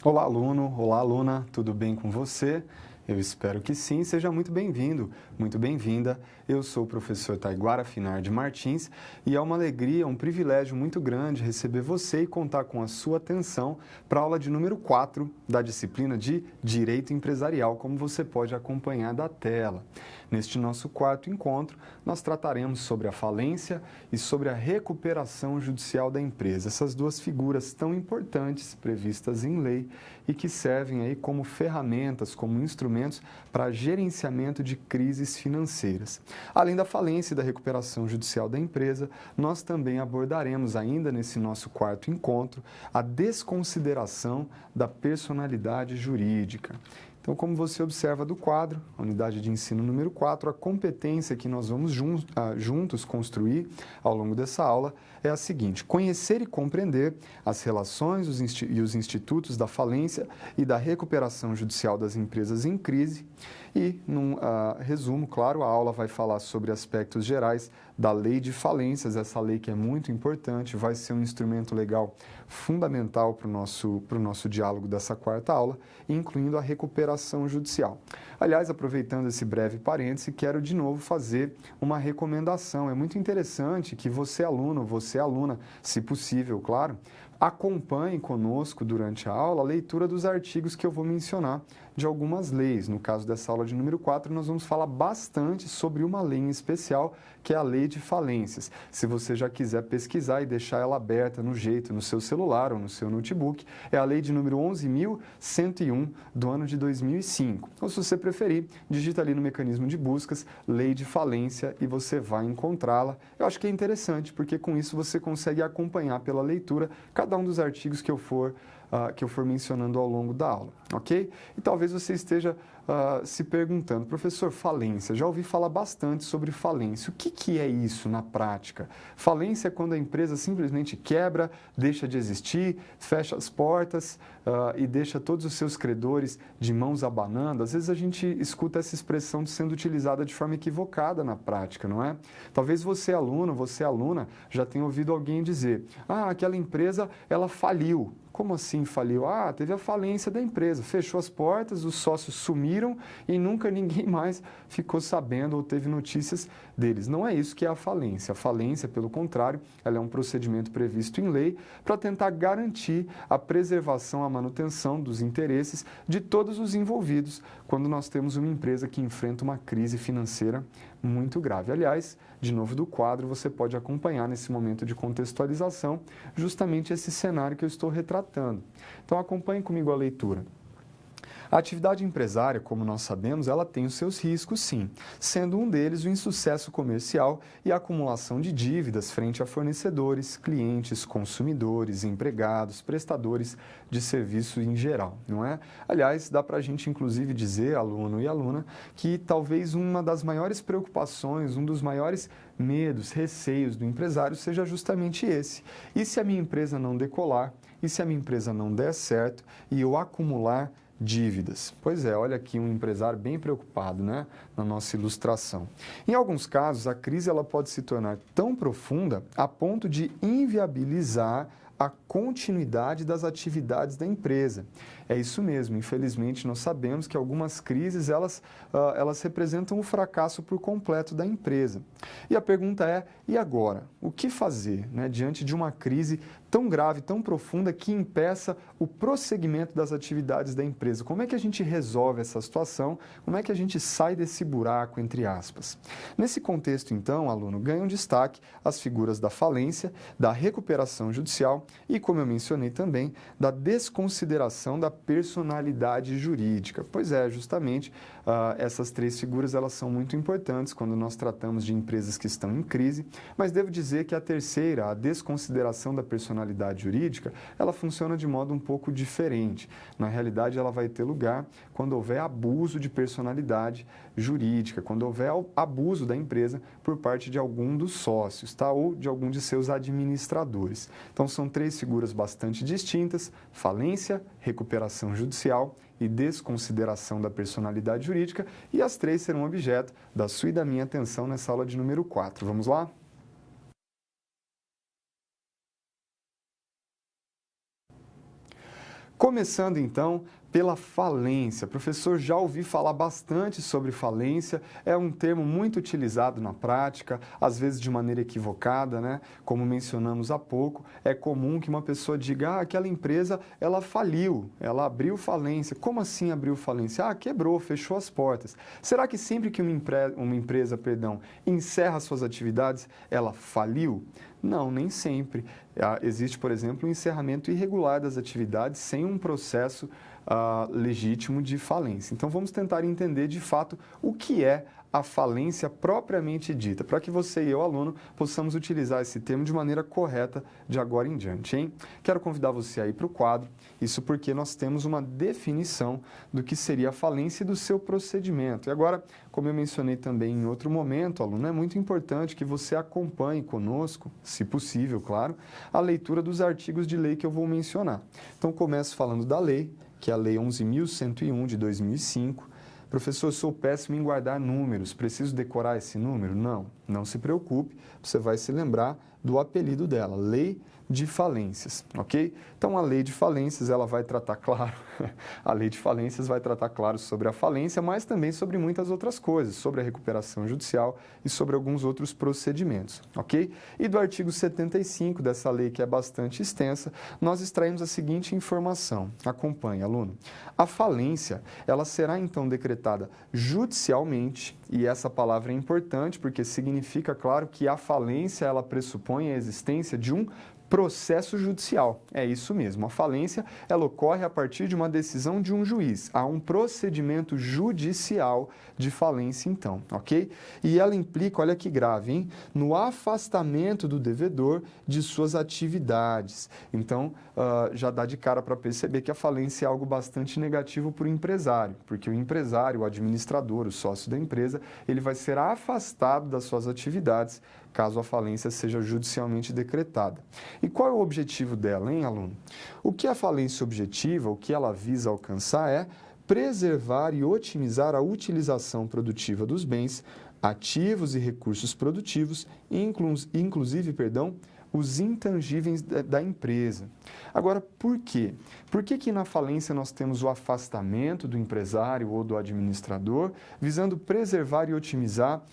Olá, aluno! Olá, aluna! Tudo bem com você? Eu espero que sim. Seja muito bem-vindo, muito bem-vinda. Eu sou o professor Taiguara Finardi Martins e é uma alegria, um privilégio muito grande receber você e contar com a sua atenção para a aula de número 4 da disciplina de Direito Empresarial, como você pode acompanhar da tela. Neste nosso quarto encontro, nós trataremos sobre a falência e sobre a recuperação judicial da empresa, essas duas figuras tão importantes previstas em lei e que servem aí como ferramentas, como instrumentos para gerenciamento de crises financeiras. Além da falência e da recuperação judicial da empresa, nós também abordaremos ainda nesse nosso quarto encontro a desconsideração da personalidade jurídica. Então, como você observa do quadro, a unidade de ensino número 4, a competência que nós vamos juntos construir ao longo dessa aula é a seguinte: conhecer e compreender as relações e os institutos da falência e da recuperação judicial das empresas em crise. E, num resumo, claro, a aula vai falar sobre aspectos gerais da lei de falências, essa lei que é muito importante, vai ser um instrumento legal fundamental para o nosso diálogo dessa quarta aula, incluindo a recuperação judicial. Aliás, aproveitando esse breve parêntese, quero de novo fazer uma recomendação. É muito interessante que você, aluno, você, aluna, se possível, claro, acompanhe conosco durante a aula a leitura dos artigos que eu vou mencionar de algumas leis. No caso dessa aula de número 4, nós vamos falar bastante sobre uma lei em especial, que é a Lei de Falências. Se você já quiser pesquisar e deixar ela aberta no seu celular ou no seu notebook, é a lei de número 11.101 do ano de 2005. Ou se você preferir, digita ali no mecanismo de buscas Lei de Falência e você vai encontrá-la. Eu acho que é interessante, porque com isso você consegue acompanhar pela leitura cada um dos artigos que eu for mencionando ao longo da aula, ok? E talvez você esteja se perguntando, professor, falência, já ouvi falar bastante sobre falência. O que é isso na prática? Falência é quando a empresa simplesmente quebra, deixa de existir, fecha as portas e deixa todos os seus credores de mãos abanando. Às vezes a gente escuta essa expressão sendo utilizada de forma equivocada na prática, não é? Talvez você, aluno, você, aluna, já tenha ouvido alguém dizer: aquela empresa, ela faliu. Como assim faliu? Teve a falência da empresa, fechou as portas, os sócios sumiram e nunca ninguém mais ficou sabendo ou teve notícias deles. Não é isso que é a falência. A falência, pelo contrário, ela é um procedimento previsto em lei para tentar garantir a preservação, a manutenção dos interesses de todos os envolvidos quando nós temos uma empresa que enfrenta uma crise financeira muito grave. Aliás, de novo do quadro, você pode acompanhar nesse momento de contextualização justamente esse cenário que eu estou retratando. Então, acompanhe comigo a leitura. A atividade empresária, como nós sabemos, ela tem os seus riscos, sim, sendo um deles o insucesso comercial e a acumulação de dívidas frente a fornecedores, clientes, consumidores, empregados, prestadores de serviço em geral, não é? Aliás, dá para a gente, inclusive, dizer, aluno e aluna, que talvez uma das maiores preocupações, um dos maiores medos, receios do empresário seja justamente esse. E se a minha empresa não decolar? E se a minha empresa não der certo e eu acumular dívidas? Pois é, olha aqui um empresário bem preocupado, né, na nossa ilustração. Em alguns casos, a crise ela pode se tornar tão profunda a ponto de inviabilizar a continuidade das atividades da empresa. É isso mesmo, infelizmente nós sabemos que algumas crises elas representam o fracasso por completo da empresa. E a pergunta é, e agora? O que fazer, né, diante de uma crise tão grave, tão profunda que impeça o prosseguimento das atividades da empresa? Como é que a gente resolve essa situação? Como é que a gente sai desse buraco, entre aspas? Nesse contexto, então, aluno, ganham destaque as figuras da falência, da recuperação judicial e, como eu mencionei também, da desconsideração da personalidade jurídica. Pois é, justamente essas três figuras elas são muito importantes quando nós tratamos de empresas que estão em crise, mas devo dizer que a terceira, a desconsideração da personalidade jurídica, ela funciona de modo um pouco diferente. Na realidade, ela vai ter lugar quando houver abuso de personalidade jurídica, quando houver abuso da empresa por parte de algum dos sócios, tá? Ou de algum de seus administradores. Então, são três figuras bastante distintas: falência, recuperação judicial e desconsideração da personalidade jurídica, e as três serão objeto da sua e da minha atenção nessa aula de número 4. Vamos lá? Começando então pela falência. Professor, já ouvi falar bastante sobre falência, é um termo muito utilizado na prática, às vezes de maneira equivocada, né? Como mencionamos há pouco, é comum que uma pessoa diga, aquela empresa, ela faliu, ela abriu falência. Como assim abriu falência? Quebrou, fechou as portas. Será que sempre que uma empresa, encerra suas atividades, ela faliu? Não, nem sempre. Existe, por exemplo, um encerramento irregular das atividades sem um processo legítimo de falência. Então, vamos tentar entender, de fato, o que é a falência propriamente dita, para que você e eu, aluno, possamos utilizar esse termo de maneira correta de agora em diante, hein? Quero convidar você aí para o quadro, isso porque nós temos uma definição do que seria a falência e do seu procedimento. E agora, como eu mencionei também em outro momento, aluno, é muito importante que você acompanhe conosco, se possível, claro, a leitura dos artigos de lei que eu vou mencionar. Então, começo falando da lei, que é a Lei 11.101 de 2005. Professor, sou péssimo em guardar números, preciso decorar esse número? Não se preocupe, você vai se lembrar do apelido dela, Lei de Falências, ok? Então, a Lei de Falências, ela vai tratar, claro, a Lei de Falências vai tratar, claro, sobre a falência, mas também sobre muitas outras coisas, sobre a recuperação judicial e sobre alguns outros procedimentos, ok? E do artigo 75 dessa lei, que é bastante extensa, nós extraímos a seguinte informação. Acompanhe, aluno. A falência, ela será, então, decretada judicialmente, e essa palavra é importante porque significa, claro, que a falência, ela pressupõe a existência de um processo judicial. É isso mesmo. A falência, ela ocorre a partir de uma decisão de um juiz. Há um procedimento judicial de falência, então, ok? E ela implica, olha que grave, hein? No afastamento do devedor de suas atividades. Então, já dá de cara para perceber que a falência é algo bastante negativo para o empresário, porque o empresário, o administrador, o sócio da empresa, ele vai ser afastado das suas atividades caso a falência seja judicialmente decretada. E qual é o objetivo dela, hein, aluno? O que a falência objetiva, o que ela visa alcançar é preservar e otimizar a utilização produtiva dos bens, ativos e recursos produtivos, inclusive, os intangíveis da empresa. Agora, por quê? Por que na falência nós temos o afastamento do empresário ou do administrador, visando preservar e otimizar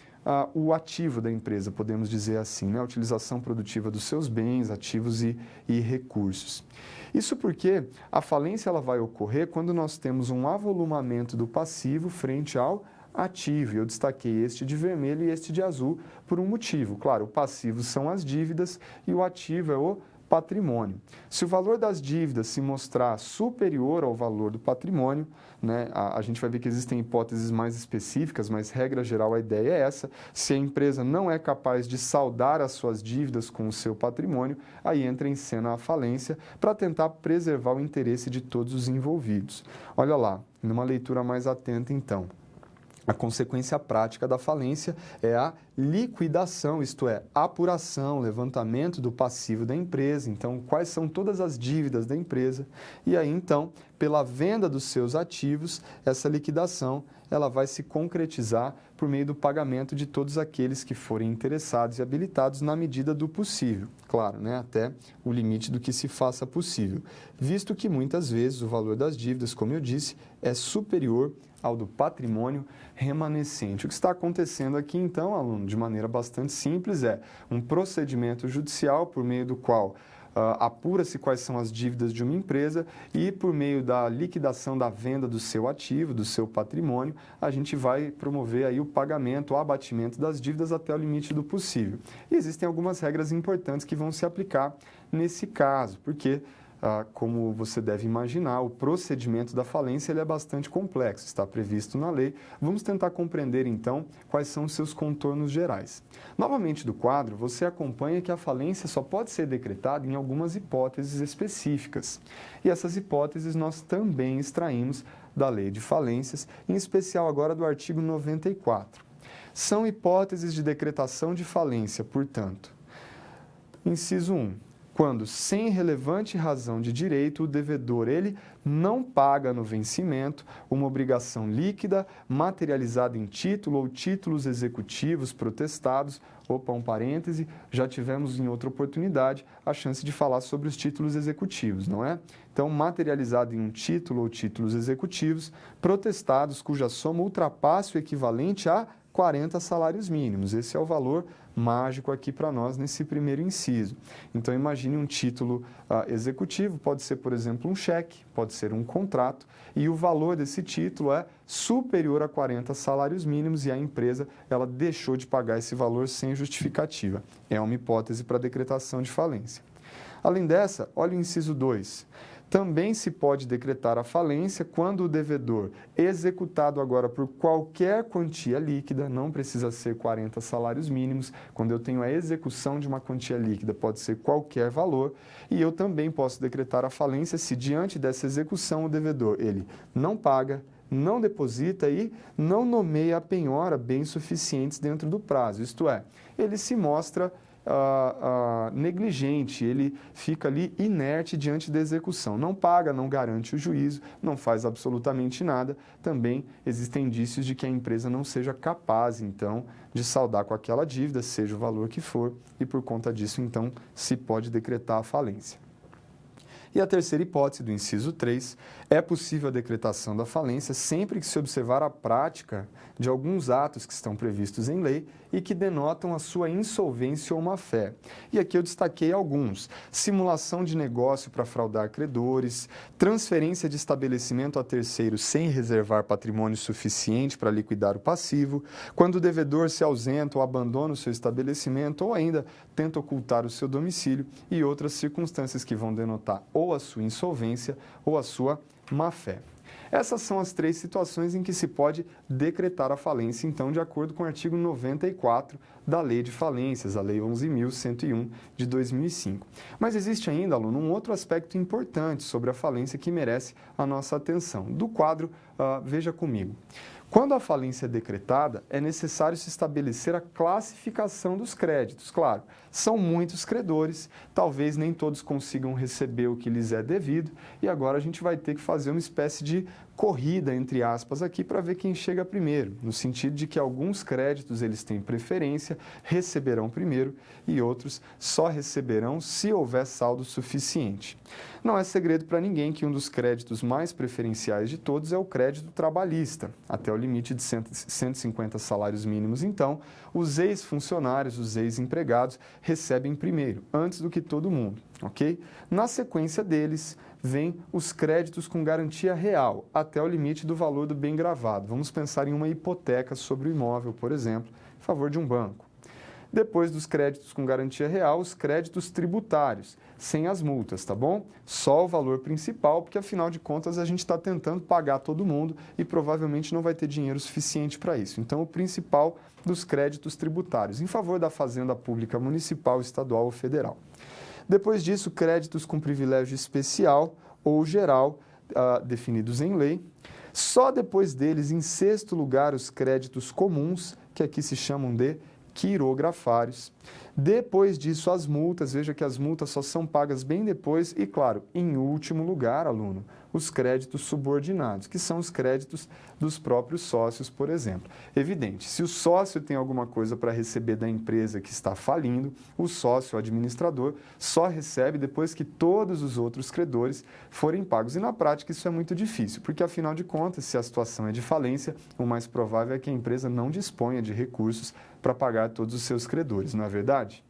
o ativo da empresa, podemos dizer assim, né? A utilização produtiva dos seus bens, ativos e recursos. Isso porque a falência ela vai ocorrer quando nós temos um avolumamento do passivo frente ao ativo. Eu destaquei este de vermelho e este de azul por um motivo. Claro, o passivo são as dívidas e o ativo é o patrimônio. Se o valor das dívidas se mostrar superior ao valor do patrimônio, né, a gente vai ver que existem hipóteses mais específicas, mas regra geral a ideia é essa. Se a empresa não é capaz de saldar as suas dívidas com o seu patrimônio, aí entra em cena a falência para tentar preservar o interesse de todos os envolvidos. Olha lá, numa leitura mais atenta então. A consequência prática da falência é a liquidação, isto é, apuração, levantamento do passivo da empresa. Então, quais são todas as dívidas da empresa? E aí, então, pela venda dos seus ativos, essa liquidação ela vai se concretizar por meio do pagamento de todos aqueles que forem interessados e habilitados na medida do possível. Claro, né, até o limite do que se faça possível, visto que muitas vezes o valor das dívidas, como eu disse, é superior ao do patrimônio remanescente. O que está acontecendo aqui, então, aluno, de maneira bastante simples, é um procedimento judicial por meio do qual apura-se quais são as dívidas de uma empresa e, por meio da liquidação da venda do seu ativo, do seu patrimônio, a gente vai promover aí o pagamento, o abatimento das dívidas até o limite do possível. E existem algumas regras importantes que vão se aplicar nesse caso, porque como você deve imaginar, o procedimento da falência ele é bastante complexo, está previsto na lei. Vamos tentar compreender, então, quais são os seus contornos gerais. Novamente do quadro, você acompanha que a falência só pode ser decretada em algumas hipóteses específicas. E essas hipóteses nós também extraímos da Lei de Falências, em especial agora do artigo 94. São hipóteses de decretação de falência, portanto. Inciso 1. quando, sem relevante razão de direito, o devedor ele não paga no vencimento uma obrigação líquida materializada em título ou títulos executivos protestados. Opa, um parêntese, já tivemos em outra oportunidade a chance de falar sobre os títulos executivos, não é? Então, materializado em um título ou títulos executivos protestados cuja soma ultrapasse o equivalente a 40 salários mínimos. Esse é o valor mágico aqui para nós nesse primeiro inciso. Então, imagine um título executivo, pode ser, por exemplo, um cheque, pode ser um contrato, e o valor desse título é superior a 40 salários mínimos e a empresa ela deixou de pagar esse valor sem justificativa. É uma hipótese para decretação de falência. Além dessa, olha o inciso 2. Também se pode decretar a falência quando o devedor, executado agora por qualquer quantia líquida, não precisa ser 40 salários mínimos, quando eu tenho a execução de uma quantia líquida, pode ser qualquer valor, e eu também posso decretar a falência se diante dessa execução o devedor, ele não paga, não deposita e não nomeia a penhora bens suficientes dentro do prazo, isto é, ele se mostra negligente, ele fica ali inerte diante da execução. Não paga, não garante o juízo, não faz absolutamente nada. Também existem indícios de que a empresa não seja capaz, então, de saldar com aquela dívida, seja o valor que for, e por conta disso, então, se pode decretar a falência. E a terceira hipótese, do inciso 3, é possível a decretação da falência sempre que se observar a prática de alguns atos que estão previstos em lei e que denotam a sua insolvência ou má-fé. E aqui eu destaquei alguns: simulação de negócio para fraudar credores, transferência de estabelecimento a terceiros sem reservar patrimônio suficiente para liquidar o passivo, quando o devedor se ausenta ou abandona o seu estabelecimento ou ainda tenta ocultar o seu domicílio e outras circunstâncias que vão denotar ou a sua insolvência ou a sua má-fé. Essas são as três situações em que se pode decretar a falência, então, de acordo com o artigo 94 da Lei de Falências, a Lei 11.101 de 2005. Mas existe ainda, aluno, um outro aspecto importante sobre a falência que merece a nossa atenção. Do quadro, veja comigo. Quando a falência é decretada, é necessário se estabelecer a classificação dos créditos. Claro, são muitos credores, talvez nem todos consigam receber o que lhes é devido, e agora a gente vai ter que fazer uma espécie de corrida, entre aspas, aqui para ver quem chega primeiro, no sentido de que alguns créditos eles têm preferência, receberão primeiro, e outros só receberão se houver saldo suficiente. Não é segredo para ninguém que um dos créditos mais preferenciais de todos é o crédito trabalhista, até o limite de 150 salários mínimos. Então, os ex-funcionários, os ex-empregados, recebem primeiro, antes do que todo mundo, ok? Na sequência deles, vem os créditos com garantia real, até o limite do valor do bem gravado. Vamos pensar em uma hipoteca sobre o imóvel, por exemplo, em favor de um banco. Depois dos créditos com garantia real, os créditos tributários, sem as multas, tá bom? Só o valor principal, porque afinal de contas a gente está tentando pagar todo mundo e provavelmente não vai ter dinheiro suficiente para isso. Então, o principal dos créditos tributários, em favor da fazenda pública municipal, estadual ou federal. Depois disso, créditos com privilégio especial ou geral, definidos em lei. Só depois deles, em sexto lugar, os créditos comuns, que aqui se chamam de quirografários. Depois disso, as multas, veja que as multas só são pagas bem depois e, claro, em último lugar, aluno, os créditos subordinados, que são os créditos dos próprios sócios, por exemplo. Evidente, se o sócio tem alguma coisa para receber da empresa que está falindo, o sócio, o administrador, só recebe depois que todos os outros credores forem pagos. E na prática isso é muito difícil, porque afinal de contas, se a situação é de falência, o mais provável é que a empresa não disponha de recursos para pagar todos os seus credores, não é verdade?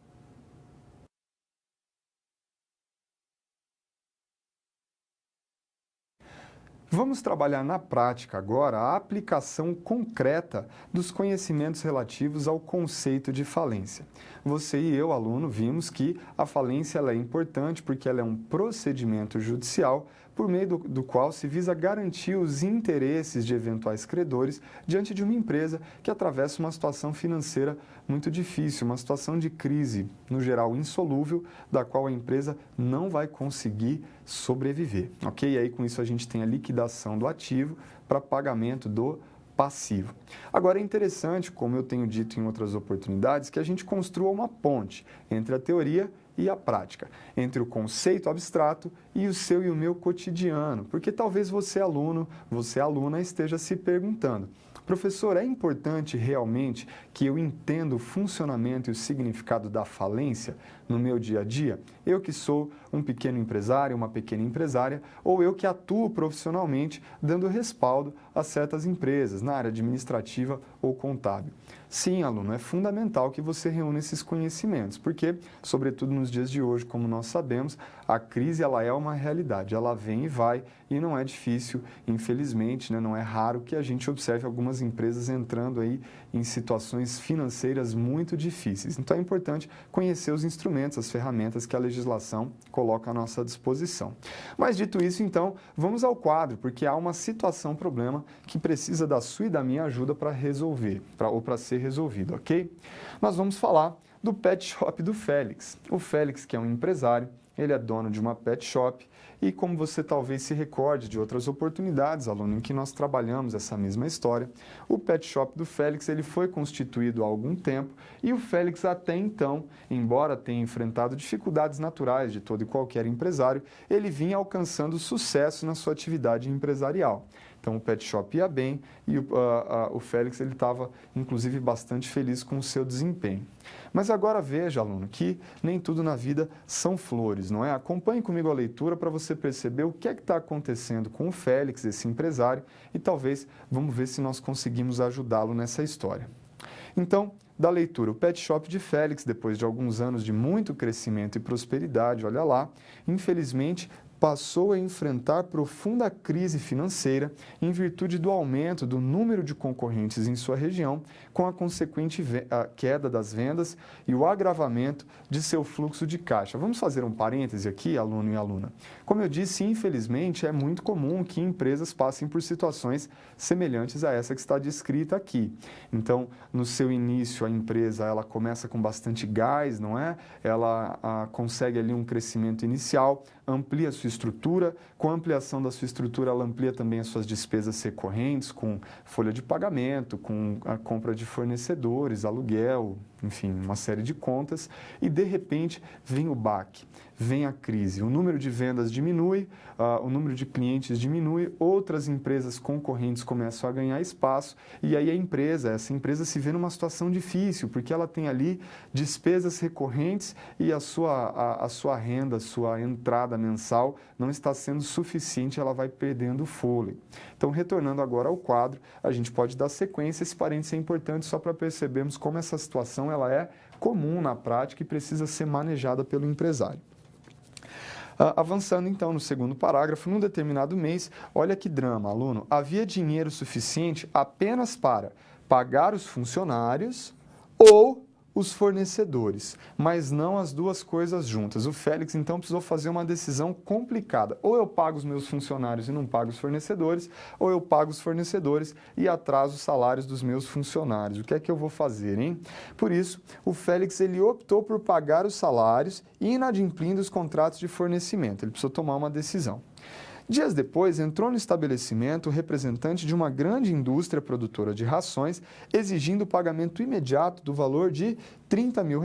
Vamos trabalhar na prática agora a aplicação concreta dos conhecimentos relativos ao conceito de falência. Você e eu, aluno, vimos que a falência ela é importante porque ela é um procedimento judicial por meio do qual se visa garantir os interesses de eventuais credores diante de uma empresa que atravessa uma situação financeira muito difícil, uma situação de crise, no geral insolúvel, da qual a empresa não vai conseguir sobreviver, ok? E aí com isso a gente tem a liquidação do ativo para pagamento do passivo. Agora é interessante, como eu tenho dito em outras oportunidades, que a gente construa uma ponte entre a teoria e a prática, entre o conceito abstrato e o seu e o meu cotidiano, porque talvez você, aluno, você, aluna, esteja se perguntando: professor, é importante realmente que eu entenda o funcionamento e o significado da falência no meu dia a dia? Eu que sou um pequeno empresário, uma pequena empresária, ou eu que atuo profissionalmente dando respaldo a certas empresas na área administrativa ou contábil. Sim, aluno, é fundamental que você reúna esses conhecimentos, porque, sobretudo nos dias de hoje, como nós sabemos, a crise ela é uma realidade, ela vem e vai, e não é difícil, infelizmente, né, não é raro que a gente observe algumas empresas entrando aí em situações financeiras muito difíceis. Então é importante conhecer os instrumentos, as ferramentas que a legislação coloca à nossa disposição. Mas dito isso, então, vamos ao quadro, porque há uma situação, problema, que precisa da sua e da minha ajuda para resolver, ou para ser resolvido, ok? Nós vamos falar do pet shop do Félix. O Félix, que é um empresário, ele é dono de uma pet shop e, como você talvez se recorde de outras oportunidades, aluno, em que nós trabalhamos essa mesma história, o pet shop do Félix ele foi constituído há algum tempo e o Félix até então, embora tenha enfrentado dificuldades naturais de todo e qualquer empresário, ele vinha alcançando sucesso na sua atividade empresarial. Então, o pet shop ia bem e o Félix ele estava, inclusive, bastante feliz com o seu desempenho. Mas agora veja, aluno, que nem tudo na vida são flores, não é? Acompanhe comigo a leitura para você perceber o que é que está acontecendo com o Félix, esse empresário, e talvez vamos ver se nós conseguimos ajudá-lo nessa história. Então, da leitura, o pet shop de Félix, depois de alguns anos de muito crescimento e prosperidade, olha lá, infelizmente, passou a enfrentar profunda crise financeira em virtude do aumento do número de concorrentes em sua região, com a consequente queda das vendas e o agravamento de seu fluxo de caixa. Vamos fazer um parêntese aqui, aluno e aluna. Como eu disse, infelizmente, é muito comum que empresas passem por situações semelhantes a essa que está descrita aqui. Então, no seu início, a empresa ela começa com bastante gás, não é? Ela consegue ali um crescimento inicial, amplia a sua estrutura, com a ampliação da sua estrutura, ela amplia também as suas despesas recorrentes, com folha de pagamento, com a compra de fornecedores, aluguel, enfim, uma série de contas, e de repente vem o baque, vem a crise, o número de vendas diminui, o número de clientes diminui, outras empresas concorrentes começam a ganhar espaço, e aí essa empresa se vê numa situação difícil, porque ela tem ali despesas recorrentes e a sua renda, a sua entrada mensal não está sendo suficiente, ela vai perdendo o fôlego. Então, retornando agora ao quadro, a gente pode dar sequência, esse parênteses é importante só para percebermos como essa situação ela é comum na prática e precisa ser manejada pelo empresário. Avançando então no segundo parágrafo, num determinado mês, olha que drama, aluno, havia dinheiro suficiente apenas para pagar os funcionários ou os fornecedores, mas não as duas coisas juntas. O Félix, então, precisou fazer uma decisão complicada. Ou eu pago os meus funcionários e não pago os fornecedores, ou eu pago os fornecedores e atraso os salários dos meus funcionários. O que é que eu vou fazer, hein? Por isso, o Félix ele optou por pagar os salários e inadimplindo os contratos de fornecimento. Ele precisou tomar uma decisão. Dias depois, entrou no estabelecimento o representante de uma grande indústria produtora de rações, exigindo o pagamento imediato do valor de R$30 mil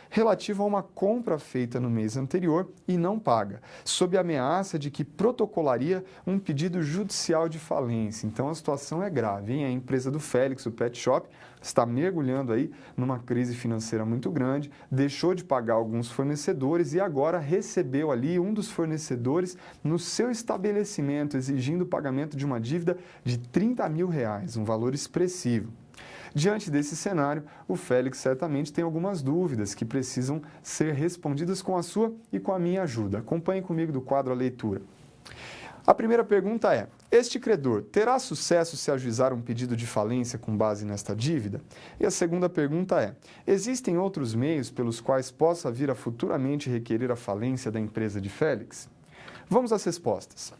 relativo a uma compra feita no mês anterior e não paga, sob a ameaça de que protocolaria um pedido judicial de falência. Então a situação é grave, hein? A empresa do Félix, o pet shop, está mergulhando aí numa crise financeira muito grande, deixou de pagar alguns fornecedores e agora recebeu ali um dos fornecedores no seu estabelecimento, exigindo o pagamento de uma dívida de R$30 mil, um valor expressivo. Diante desse cenário, o Félix certamente tem algumas dúvidas que precisam ser respondidas com a sua e com a minha ajuda. Acompanhe comigo do quadro a leitura. A primeira pergunta é: este credor terá sucesso se ajuizar um pedido de falência com base nesta dívida? E a segunda pergunta é: existem outros meios pelos quais possa vir a futuramente requerer a falência da empresa de Félix? Vamos às respostas.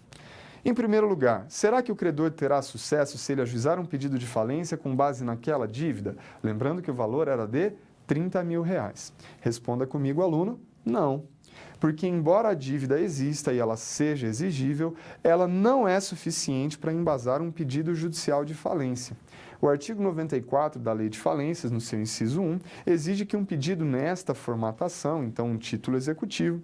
Em primeiro lugar, será que o credor terá sucesso se ele ajuizar um pedido de falência com base naquela dívida? Lembrando que o valor era de R$30 mil. Responda comigo, aluno, não. porque embora a dívida exista e ela seja exigível, ela não é suficiente para embasar um pedido judicial de falência. O artigo 94 da Lei de Falências, no seu inciso 1, exige que um pedido nesta formatação, então um título executivo,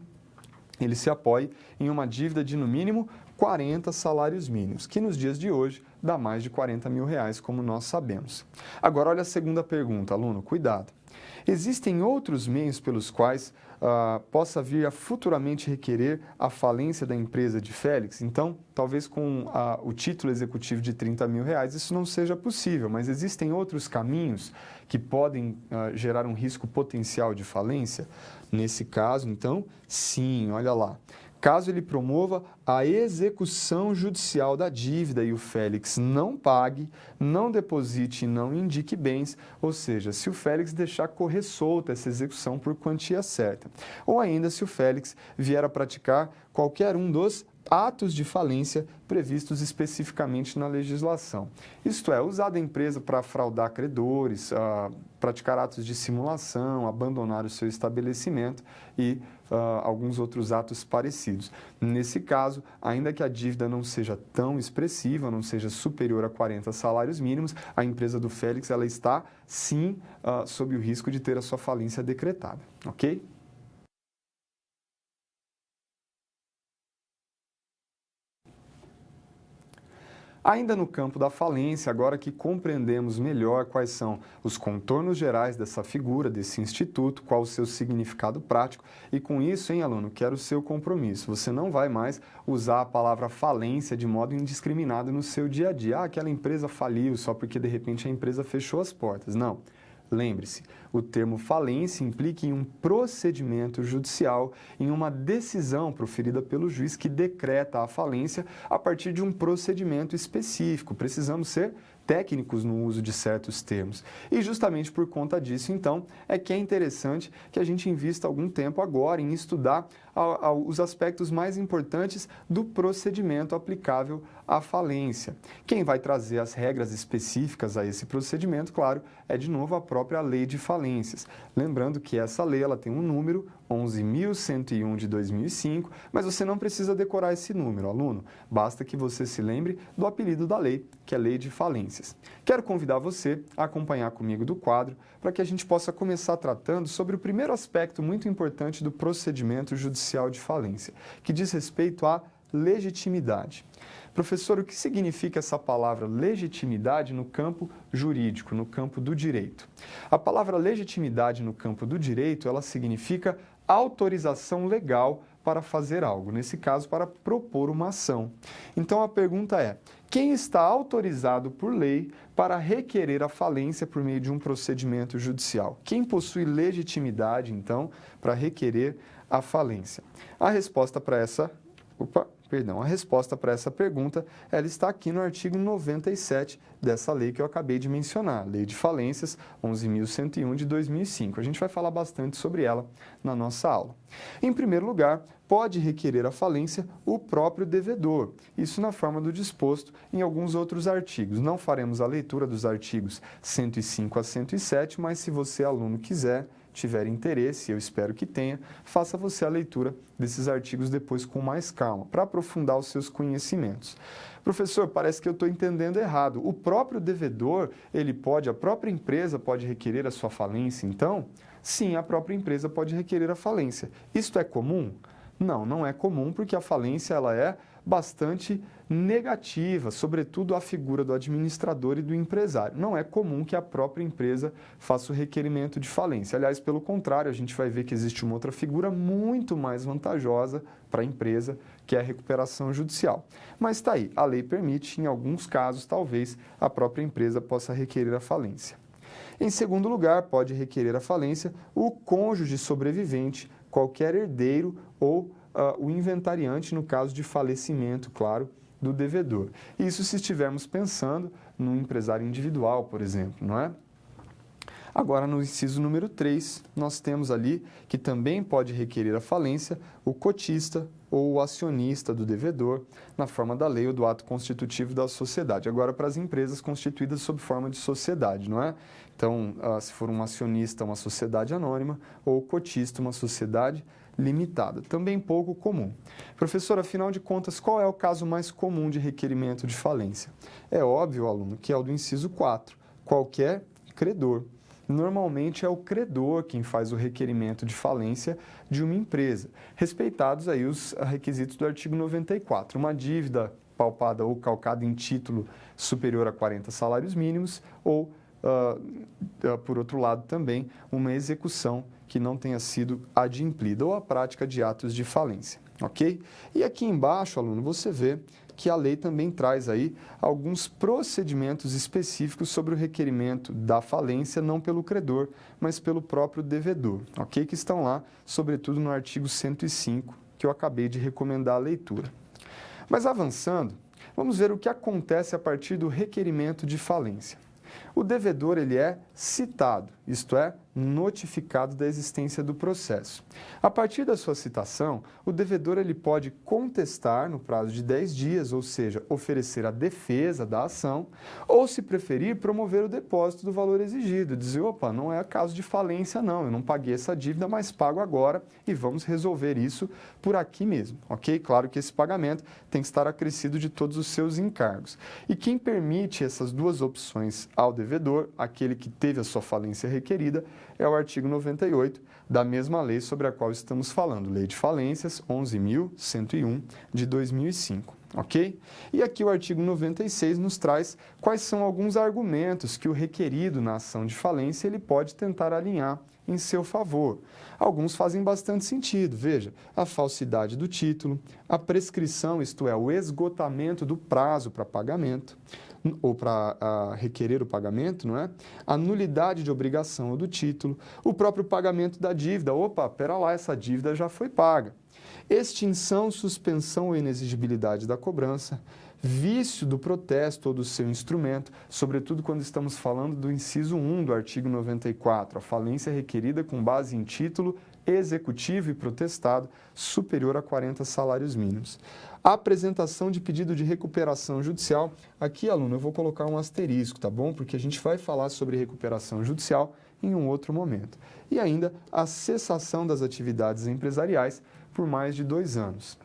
ele se apoie em uma dívida de, no mínimo, 40 salários mínimos, que nos dias de hoje dá mais de 40 mil reais, como nós sabemos. Agora, olha a segunda pergunta, aluno, cuidado. Existem outros meios pelos quais possa vir a futuramente requerer a falência da empresa de Félix? Então, talvez com o título executivo de 30 mil reais isso não seja possível, mas existem outros caminhos que podem gerar um risco potencial de falência? Nesse caso, então, sim, olha lá. Caso ele promova a execução judicial da dívida e o Félix não pague, não deposite e não indique bens, ou seja, se o Félix deixar correr solta essa execução por quantia certa, ou ainda se o Félix vier a praticar qualquer um dos atos de falência previstos especificamente na legislação. Isto é, usar a empresa para fraudar credores, praticar atos de simulação, abandonar o seu estabelecimento e alguns outros atos parecidos. Nesse caso, ainda que a dívida não seja tão expressiva, não seja superior a 40 salários mínimos, a empresa do Félix ela está, sim, sob o risco de ter a sua falência decretada, ok? Ainda no campo da falência, agora que compreendemos melhor quais são os contornos gerais dessa figura, desse instituto, qual o seu significado prático, e com isso, hein, aluno, quero o seu compromisso. Você não vai mais usar a palavra falência de modo indiscriminado no seu dia a dia. Ah, aquela empresa faliu só porque de repente a empresa fechou as portas. Não. Lembre-se, o termo falência implica em um procedimento judicial, em uma decisão proferida pelo juiz que decreta a falência a partir de um procedimento específico. Precisamos ser técnicos no uso de certos termos. E justamente por conta disso, então, é que é interessante que a gente invista algum tempo agora em estudar os aspectos mais importantes do procedimento aplicável à falência. Quem vai trazer as regras específicas a esse procedimento, claro, é de novo a própria Lei de Falências. Lembrando que essa lei ela tem um número, 11.101 de 2005, mas você não precisa decorar esse número, aluno. Basta que você se lembre do apelido da lei, que é Lei de Falências. Quero convidar você a acompanhar comigo do quadro para que a gente possa começar tratando sobre o primeiro aspecto muito importante do procedimento judicial de falência, que diz respeito à legitimidade. Professor, o que significa essa palavra legitimidade no campo jurídico, no campo do direito? A palavra legitimidade no campo do direito, ela significa autorização legal para fazer algo, nesse caso, para propor uma ação. Então, a pergunta é, quem está autorizado por lei para requerer a falência por meio de um procedimento judicial? Quem possui legitimidade, então, para requerer a falência? A resposta para essa pergunta, ela está aqui no artigo 97 dessa lei que eu acabei de mencionar, Lei de Falências 11.101 de 2005. A gente vai falar bastante sobre ela na nossa aula. Em primeiro lugar, pode requerer a falência o próprio devedor, isso na forma do disposto em alguns outros artigos. Não faremos a leitura dos artigos 105 a 107, mas se você, aluno, tiver interesse, eu espero que tenha, faça você a leitura desses artigos depois com mais calma, para aprofundar os seus conhecimentos. Professor, parece que eu estou entendendo errado. O próprio devedor, a própria empresa pode requerer a sua falência, então? Sim, a própria empresa pode requerer a falência. Isto é comum? Não, não é comum, porque a falência ela é bastante negativa, sobretudo a figura do administrador e do empresário. Não é comum que a própria empresa faça o requerimento de falência. Aliás, pelo contrário, a gente vai ver que existe uma outra figura muito mais vantajosa para a empresa, que é a recuperação judicial. Mas está aí, a lei permite, em alguns casos, talvez, a própria empresa possa requerer a falência. Em segundo lugar, pode requerer a falência o cônjuge sobrevivente, qualquer herdeiro ou o inventariante no caso de falecimento, claro, do devedor. Isso se estivermos pensando no empresário individual, por exemplo, não é? Agora, no inciso número 3, nós temos ali que também pode requerer a falência o cotista ou o acionista do devedor, na forma da lei ou do ato constitutivo da sociedade. Agora, para as empresas constituídas sob forma de sociedade, não é? Então, se for um acionista, uma sociedade anônima, ou cotista, uma sociedade limitada, também pouco comum. Professor, afinal de contas, qual é o caso mais comum de requerimento de falência? É óbvio, aluno, que é o do inciso 4, qualquer credor. Normalmente é o credor quem faz o requerimento de falência de uma empresa, respeitados aí os requisitos do artigo 94, uma dívida palpada ou calcada em título superior a 40 salários mínimos ou, por outro lado, também uma execução que não tenha sido adimplida ou a prática de atos de falência, ok? E aqui embaixo, aluno, você vê que a lei também traz aí alguns procedimentos específicos sobre o requerimento da falência, não pelo credor, mas pelo próprio devedor, ok? Que estão lá, sobretudo no artigo 105, que eu acabei de recomendar a leitura. Mas avançando, vamos ver o que acontece a partir do requerimento de falência. O devedor ele é citado, isto é, notificado da existência do processo. A partir da sua citação, o devedor ele pode contestar no prazo de 10 dias, ou seja, oferecer a defesa da ação, ou, se preferir, promover o depósito do valor exigido, dizer, opa, não é caso de falência não, eu não paguei essa dívida, mas pago agora e vamos resolver isso por aqui mesmo, ok? Claro que esse pagamento tem que estar acrescido de todos os seus encargos. E quem permite essas duas opções ao devedor, aquele que teve a sua falência requerida, é o artigo 98 da mesma lei sobre a qual estamos falando, Lei de Falências 11.101 de 2005, ok? E aqui o artigo 96 nos traz quais são alguns argumentos que o requerido na ação de falência ele pode tentar alinhar em seu favor. Alguns fazem bastante sentido, veja, a falsidade do título, a prescrição, isto é, o esgotamento do prazo para pagamento, ou para requerer o pagamento, não é? A nulidade de obrigação ou do título, o próprio pagamento da dívida. Opa, pera lá, essa dívida já foi paga. Extinção, suspensão ou inexigibilidade da cobrança, vício do protesto ou do seu instrumento, sobretudo quando estamos falando do inciso 1 do artigo 94, a falência requerida com base em título executivo e protestado superior a 40 salários mínimos. A apresentação de pedido de recuperação judicial, aqui, aluno, eu vou colocar um asterisco, tá bom? Porque a gente vai falar sobre recuperação judicial em um outro momento. E ainda a cessação das atividades empresariais por mais de 2 anos.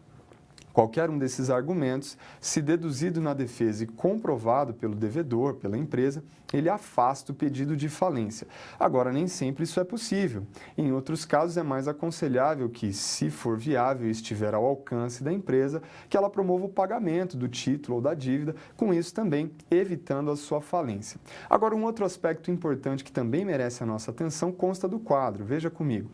Qualquer um desses argumentos, se deduzido na defesa e comprovado pelo devedor, pela empresa, ele afasta o pedido de falência. Agora, nem sempre isso é possível. Em outros casos, é mais aconselhável que, se for viável e estiver ao alcance da empresa, que ela promova o pagamento do título ou da dívida, com isso também evitando a sua falência. Agora, um outro aspecto importante que também merece a nossa atenção consta do quadro. Veja comigo.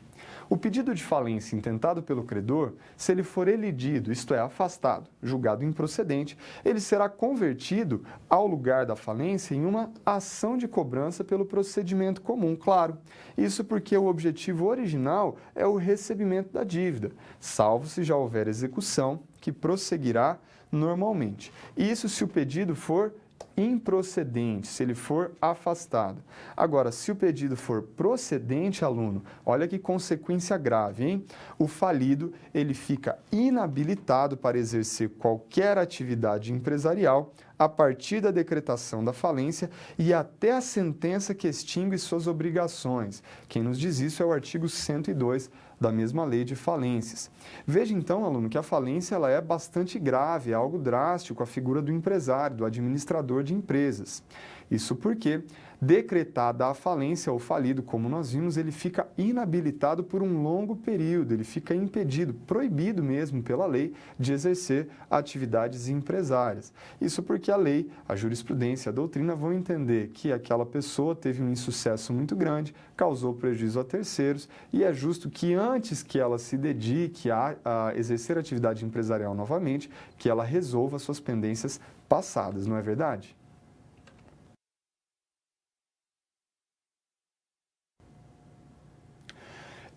O pedido de falência intentado pelo credor, se ele for elidido, isto é, afastado, julgado improcedente, ele será convertido ao lugar da falência em uma ação de cobrança pelo procedimento comum, claro. Isso porque o objetivo original é o recebimento da dívida, salvo se já houver execução, que prosseguirá normalmente. Isso se o pedido for improcedente, se ele for afastado. Agora, se o pedido for procedente, aluno, olha que consequência grave, hein? O falido, ele fica inabilitado para exercer qualquer atividade empresarial a partir da decretação da falência e até a sentença que extingue suas obrigações. Quem nos diz isso é o artigo 102 da mesma lei de falências. Veja então, aluno, que a falência ela é bastante grave, é algo drástico, a figura do empresário, do administrador de empresas. Isso porque, decretada a falência ou falido, como nós vimos, ele fica inabilitado por um longo período, ele fica impedido, proibido mesmo pela lei de exercer atividades empresárias. Isso porque a lei, a jurisprudência, a doutrina vão entender que aquela pessoa teve um insucesso muito grande, causou prejuízo a terceiros e é justo que antes que ela se dedique a exercer atividade empresarial novamente, que ela resolva suas pendências passadas, não é verdade?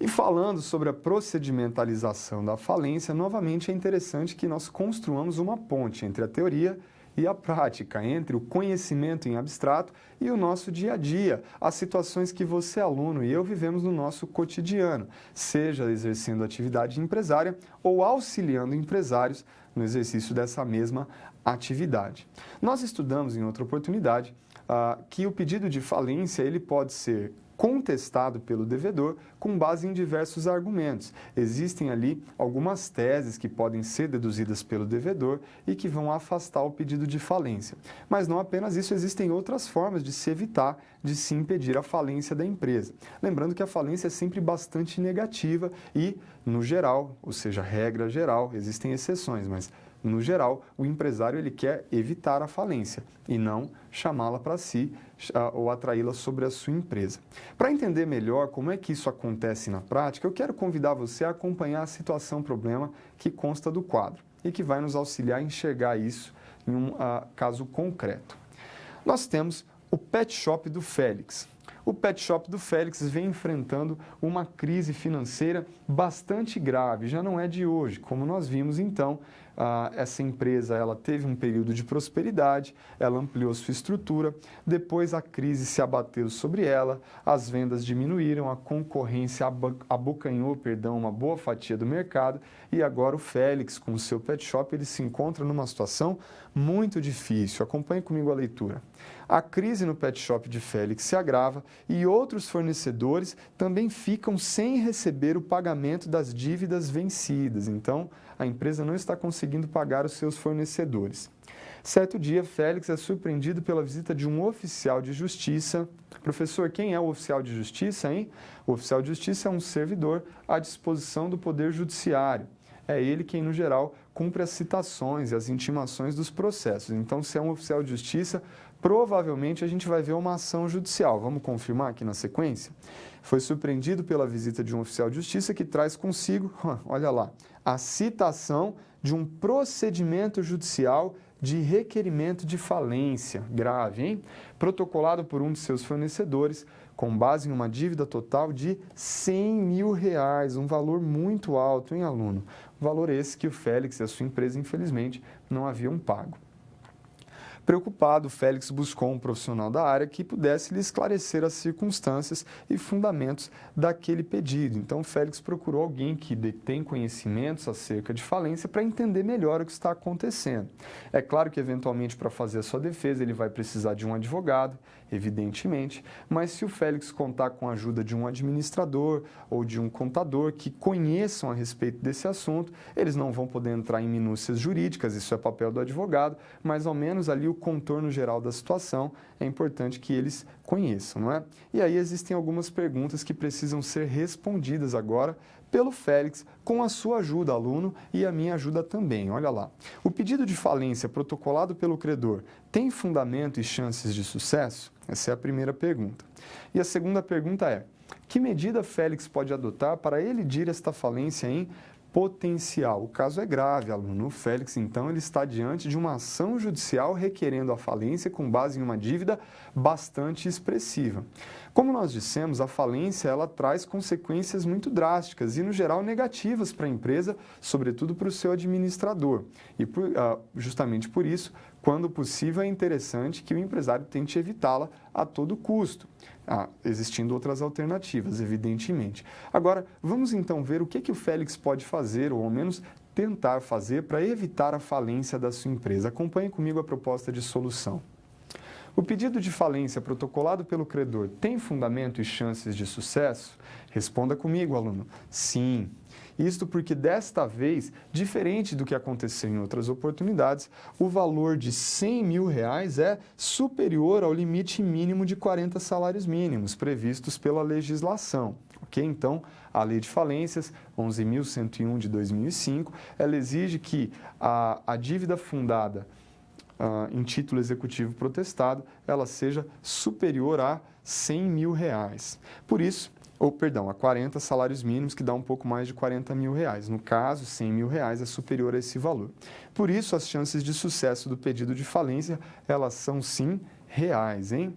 E falando sobre a procedimentalização da falência, novamente é interessante que nós construamos uma ponte entre a teoria e a prática, entre o conhecimento em abstrato e o nosso dia a dia, as situações que você, aluno, e eu vivemos no nosso cotidiano, seja exercendo atividade empresária ou auxiliando empresários no exercício dessa mesma atividade. Nós estudamos em outra oportunidade que o pedido de falência ele pode ser contestado pelo devedor com base em diversos argumentos. Existem ali algumas teses que podem ser deduzidas pelo devedor e que vão afastar o pedido de falência. Mas não apenas isso, existem outras formas de se evitar, de se impedir a falência da empresa. Lembrando que a falência é sempre bastante negativa e, no geral, ou seja, regra geral, existem exceções, mas no geral, o empresário ele quer evitar a falência e não chamá-la para si ou atraí-la sobre a sua empresa. Para entender melhor como é que isso acontece na prática, eu quero convidar você a acompanhar a situação-problema que consta do quadro e que vai nos auxiliar a enxergar isso em um caso concreto. Nós temos o pet shop do Félix. O pet shop do Félix vem enfrentando uma crise financeira bastante grave, já não é de hoje. Como nós vimos, então, essa empresa ela teve um período de prosperidade, ela ampliou sua estrutura, depois a crise se abateu sobre ela, as vendas diminuíram, a concorrência abocanhou, uma boa fatia do mercado e agora o Félix, com o seu pet shop, ele se encontra numa situação muito difícil. Acompanhe comigo a leitura. A crise no pet shop de Félix se agrava e outros fornecedores também ficam sem receber o pagamento das dívidas vencidas. Então, a empresa não está conseguindo pagar os seus fornecedores. Certo dia, Félix é surpreendido pela visita de um oficial de justiça. Professor, quem é o oficial de justiça, hein? O oficial de justiça é um servidor à disposição do Poder Judiciário. É ele quem, no geral, cumpre as citações e as intimações dos processos. Então, se é um oficial de justiça, provavelmente a gente vai ver uma ação judicial. Vamos confirmar aqui na sequência? Foi surpreendido pela visita de um oficial de justiça que traz consigo, olha lá, a citação de um procedimento judicial de requerimento de falência grave, hein? Protocolado por um de seus fornecedores, com base em uma dívida total de R$100 mil, um valor muito alto, hein, aluno? Valor esse que o Félix e a sua empresa, infelizmente, não haviam pago. Preocupado, Félix buscou um profissional da área que pudesse lhe esclarecer as circunstâncias e fundamentos daquele pedido. Então, Félix procurou alguém que detém conhecimentos acerca de falência para entender melhor o que está acontecendo. É claro que, eventualmente, para fazer a sua defesa, ele vai precisar de um advogado, evidentemente, mas se o Félix contar com a ajuda de um administrador ou de um contador que conheçam a respeito desse assunto, eles não vão poder entrar em minúcias jurídicas, isso é papel do advogado, mas ao menos ali o contorno geral da situação é importante que eles conheçam, não é? E aí existem algumas perguntas que precisam ser respondidas agora pelo Félix, com a sua ajuda, aluno, e a minha ajuda também. Olha lá. O pedido de falência protocolado pelo credor tem fundamento e chances de sucesso? Essa é a primeira pergunta. E a segunda pergunta é: que medida Félix pode adotar para elidir esta falência em potencial? O caso é grave, aluno. O Félix, então, ele está diante de uma ação judicial requerendo a falência com base em uma dívida bastante expressiva. Como nós dissemos, a falência ela traz consequências muito drásticas e, no geral, negativas para a empresa, sobretudo para o seu administrador. E justamente por isso, quando possível, é interessante que o empresário tente evitá-la a todo custo, existindo outras alternativas, evidentemente. Agora, vamos então ver o que o Félix pode fazer, ou ao menos tentar fazer, para evitar a falência da sua empresa. Acompanhe comigo a proposta de solução. O pedido de falência protocolado pelo credor tem fundamento e chances de sucesso? Responda comigo, aluno. Sim. Isto porque, desta vez, diferente do que aconteceu em outras oportunidades, o valor de R$100 mil é superior ao limite mínimo de 40 salários mínimos previstos pela legislação. Ok? Então, a Lei de Falências 11.101 de 2005, ela exige que a dívida fundada em título executivo protestado, ela seja superior a R$100 mil. Por isso, a 40 salários mínimos, que dá um pouco mais de R$40 mil. No caso, R$100 mil é superior a esse valor. Por isso, as chances de sucesso do pedido de falência, elas são sim reais, hein?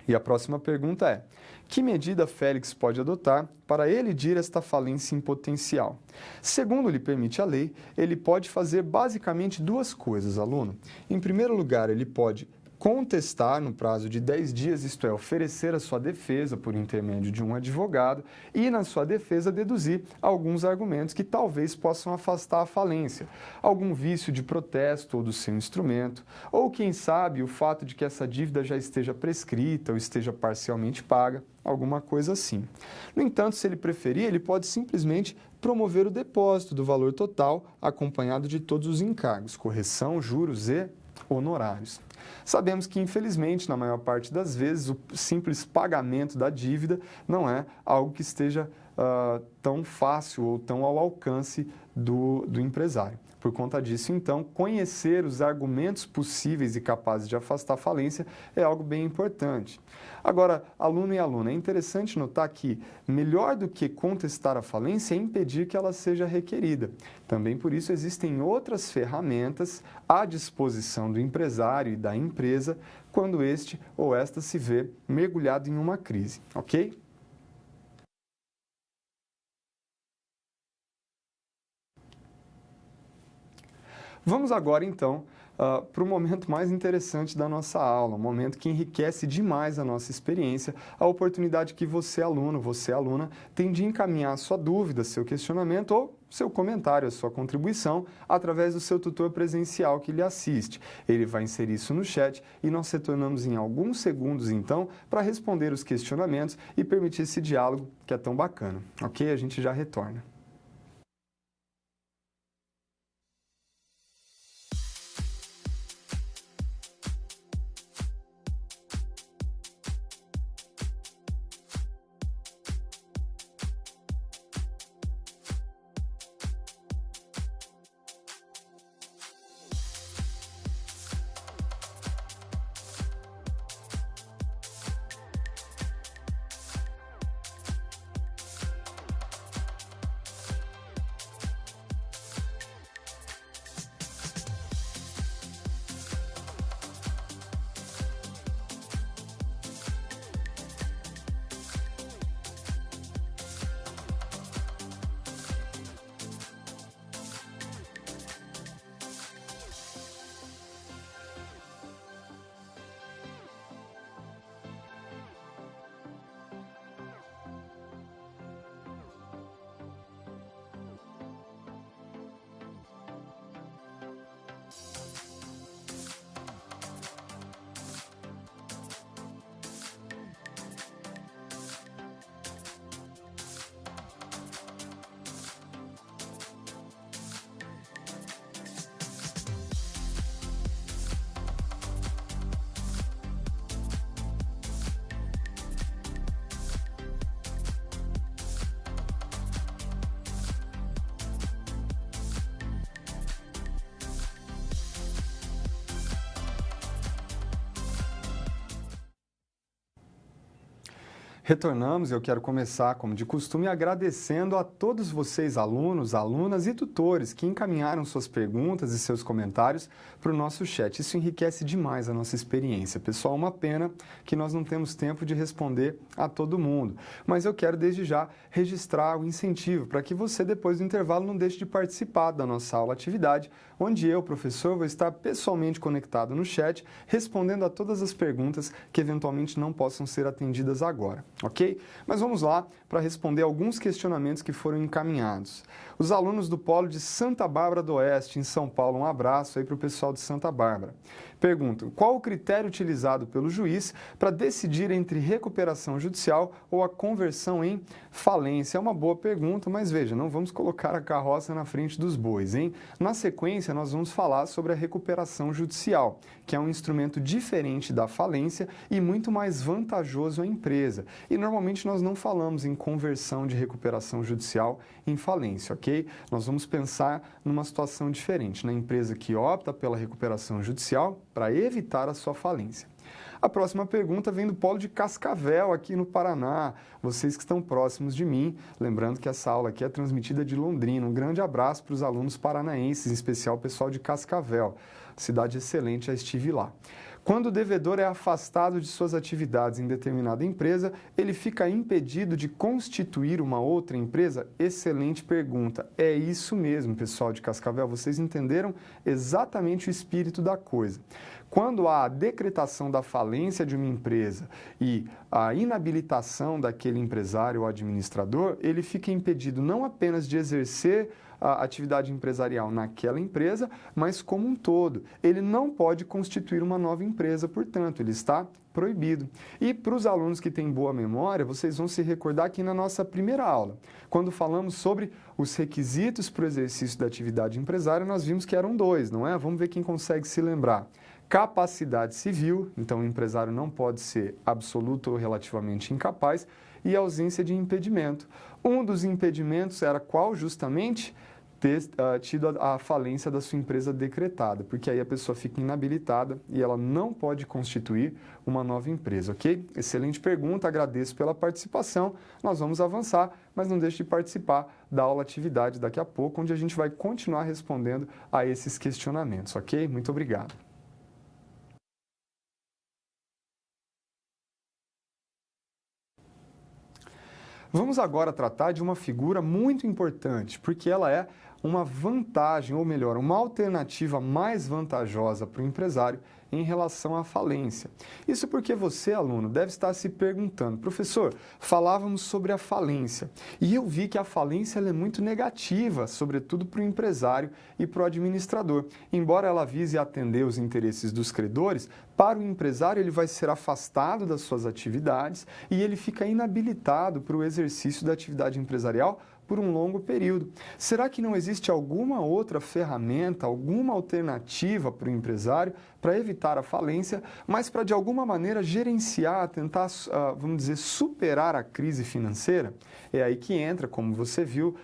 E a próxima pergunta é: que medida Félix pode adotar para elidir esta falência em potencial? Segundo lhe permite a lei, ele pode fazer basicamente duas coisas, aluno. Em primeiro lugar, ele pode contestar no prazo de 10 dias, isto é, oferecer a sua defesa por intermédio de um advogado e, na sua defesa, deduzir alguns argumentos que talvez possam afastar a falência, algum vício de protesto ou do seu instrumento, ou, quem sabe, o fato de que essa dívida já esteja prescrita ou esteja parcialmente paga, alguma coisa assim. No entanto, se ele preferir, ele pode simplesmente promover o depósito do valor total, acompanhado de todos os encargos, correção, juros e honorários. Sabemos que, infelizmente, na maior parte das vezes, o simples pagamento da dívida não é algo que esteja tão fácil ou tão ao alcance do empresário. Por conta disso, então, conhecer os argumentos possíveis e capazes de afastar a falência é algo bem importante. Agora, aluno e aluna, é interessante notar que melhor do que contestar a falência é impedir que ela seja requerida. Também por isso existem outras ferramentas à disposição do empresário e da empresa quando este ou esta se vê mergulhado em uma crise, ok? Vamos agora, então, para o momento mais interessante da nossa aula, um momento que enriquece demais a nossa experiência, a oportunidade que você, aluno, você, aluna, tem de encaminhar a sua dúvida, seu questionamento ou seu comentário, a sua contribuição, através do seu tutor presencial que lhe assiste. Ele vai inserir isso no chat e nós retornamos em alguns segundos, então, para responder os questionamentos e permitir esse diálogo que é tão bacana. Ok? A gente já retorna. Retornamos e eu quero começar, como de costume, agradecendo a todos vocês, alunos, alunas e tutores que encaminharam suas perguntas e seus comentários para o nosso chat. Isso enriquece demais a nossa experiência. Pessoal, uma pena que nós não temos tempo de responder a todo mundo, mas eu quero desde já registrar o incentivo para que você, depois do intervalo, não deixe de participar da nossa aula atividade, onde eu, professor, vou estar pessoalmente conectado no chat, respondendo a todas as perguntas que eventualmente não possam ser atendidas agora. Ok? Mas vamos lá para responder alguns questionamentos que foram encaminhados. Os alunos do Polo de Santa Bárbara do Oeste, em São Paulo, um abraço aí para o pessoal de Santa Bárbara. Perguntam, qual o critério utilizado pelo juiz para decidir entre recuperação judicial ou a conversão em falência? É uma boa pergunta, mas veja, não vamos colocar a carroça na frente dos bois, hein? Na sequência, nós vamos falar sobre a recuperação judicial, que é um instrumento diferente da falência e muito mais vantajoso à empresa. E normalmente nós não falamos em conversão de recuperação judicial em falência, ok? Nós vamos pensar numa situação diferente, na empresa que opta pela recuperação judicial para evitar a sua falência. A próxima pergunta vem do Polo de Cascavel, aqui no Paraná. Vocês que estão próximos de mim, lembrando que essa aula aqui é transmitida de Londrina. Um grande abraço para os alunos paranaenses, em especial o pessoal de Cascavel. Cidade excelente, já estive lá. Quando o devedor é afastado de suas atividades em determinada empresa, ele fica impedido de constituir uma outra empresa? Excelente pergunta. É isso mesmo, pessoal de Cascavel. Vocês entenderam exatamente o espírito da coisa. Quando há a decretação da falência de uma empresa e a inabilitação daquele empresário ou administrador, ele fica impedido não apenas de exercer a atividade empresarial naquela empresa, mas como um todo. Ele não pode constituir uma nova empresa, portanto, ele está proibido. E para os alunos que têm boa memória, vocês vão se recordar aqui na nossa primeira aula, quando falamos sobre os requisitos para o exercício da atividade empresária, nós vimos que eram 2, não é? Vamos ver quem consegue se lembrar. Capacidade civil, então o empresário não pode ser absoluto ou relativamente incapaz, e ausência de impedimento. Um dos impedimentos era qual justamente? Ter tido a falência da sua empresa decretada, porque aí a pessoa fica inabilitada e ela não pode constituir uma nova empresa, ok? Excelente pergunta, agradeço pela participação. Nós vamos avançar, mas não deixe de participar da aula atividade daqui a pouco, onde a gente vai continuar respondendo a esses questionamentos, ok? Muito obrigado. Vamos agora tratar de uma figura muito importante, porque ela é uma vantagem, ou melhor, uma alternativa mais vantajosa para o empresário em relação à falência. Isso porque você, aluno, deve estar se perguntando, professor, falávamos sobre a falência e eu vi que a falência ela é muito negativa, sobretudo para o empresário e para o administrador. Embora ela vise atender os interesses dos credores, para o empresário ele vai ser afastado das suas atividades e ele fica inabilitado para o exercício da atividade empresarial por um longo período. Será que não existe alguma outra ferramenta, alguma alternativa para o empresário para evitar a falência, mas para de alguma maneira gerenciar, tentar, vamos dizer, superar a crise financeira? É aí que entra, como você viu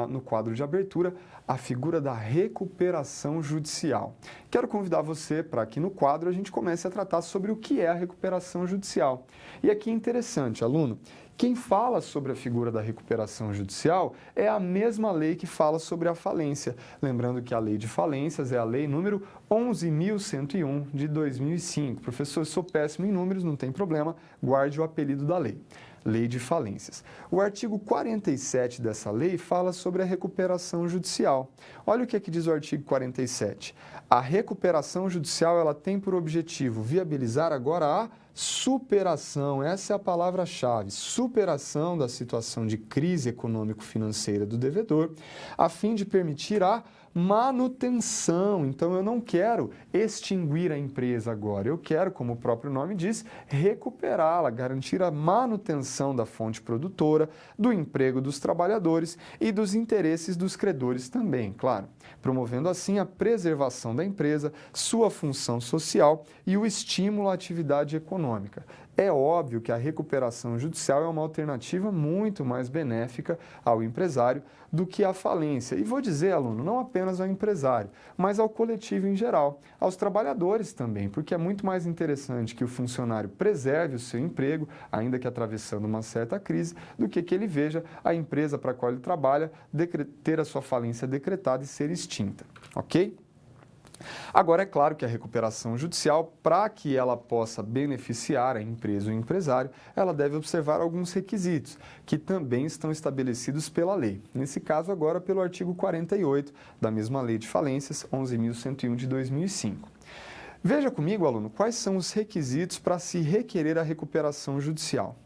no quadro de abertura, a figura da recuperação judicial. Quero convidar você para que no quadro a gente comece a tratar sobre o que é a recuperação judicial. E aqui é interessante, aluno, quem fala sobre a figura da recuperação judicial é a mesma lei que fala sobre a falência. Lembrando que a lei de falências é a lei número 11.101 de 2005. Professor, eu sou péssimo em números, não tem problema, guarde o apelido da lei. Lei de falências. O artigo 47 dessa lei fala sobre a recuperação judicial. Olha o que aqui diz o artigo 47. A recuperação judicial ela tem por objetivo viabilizar agora a superação, essa é a palavra-chave, superação da situação de crise econômico-financeira do devedor, a fim de permitir a manutenção. Então, eu não quero extinguir a empresa agora, eu quero, como o próprio nome diz, recuperá-la, garantir a manutenção da fonte produtora, do emprego dos trabalhadores e dos interesses dos credores também, claro, promovendo assim a preservação da empresa, sua função social e o estímulo à atividade econômica. É óbvio que a recuperação judicial é uma alternativa muito mais benéfica ao empresário do que a falência. E vou dizer, aluno, não apenas ao empresário, mas ao coletivo em geral, aos trabalhadores também, porque é muito mais interessante que o funcionário preserve o seu emprego, ainda que atravessando uma certa crise, do que ele veja a empresa para a qual ele trabalha ter a sua falência decretada e ser extinta, ok? Agora, é claro que a recuperação judicial, para que ela possa beneficiar a empresa ou o empresário, ela deve observar alguns requisitos, que também estão estabelecidos pela lei. Nesse caso, agora, pelo artigo 48 da mesma Lei de Falências, 11.101 de 2005. Veja comigo, aluno, quais são os requisitos para se requerer a recuperação judicial.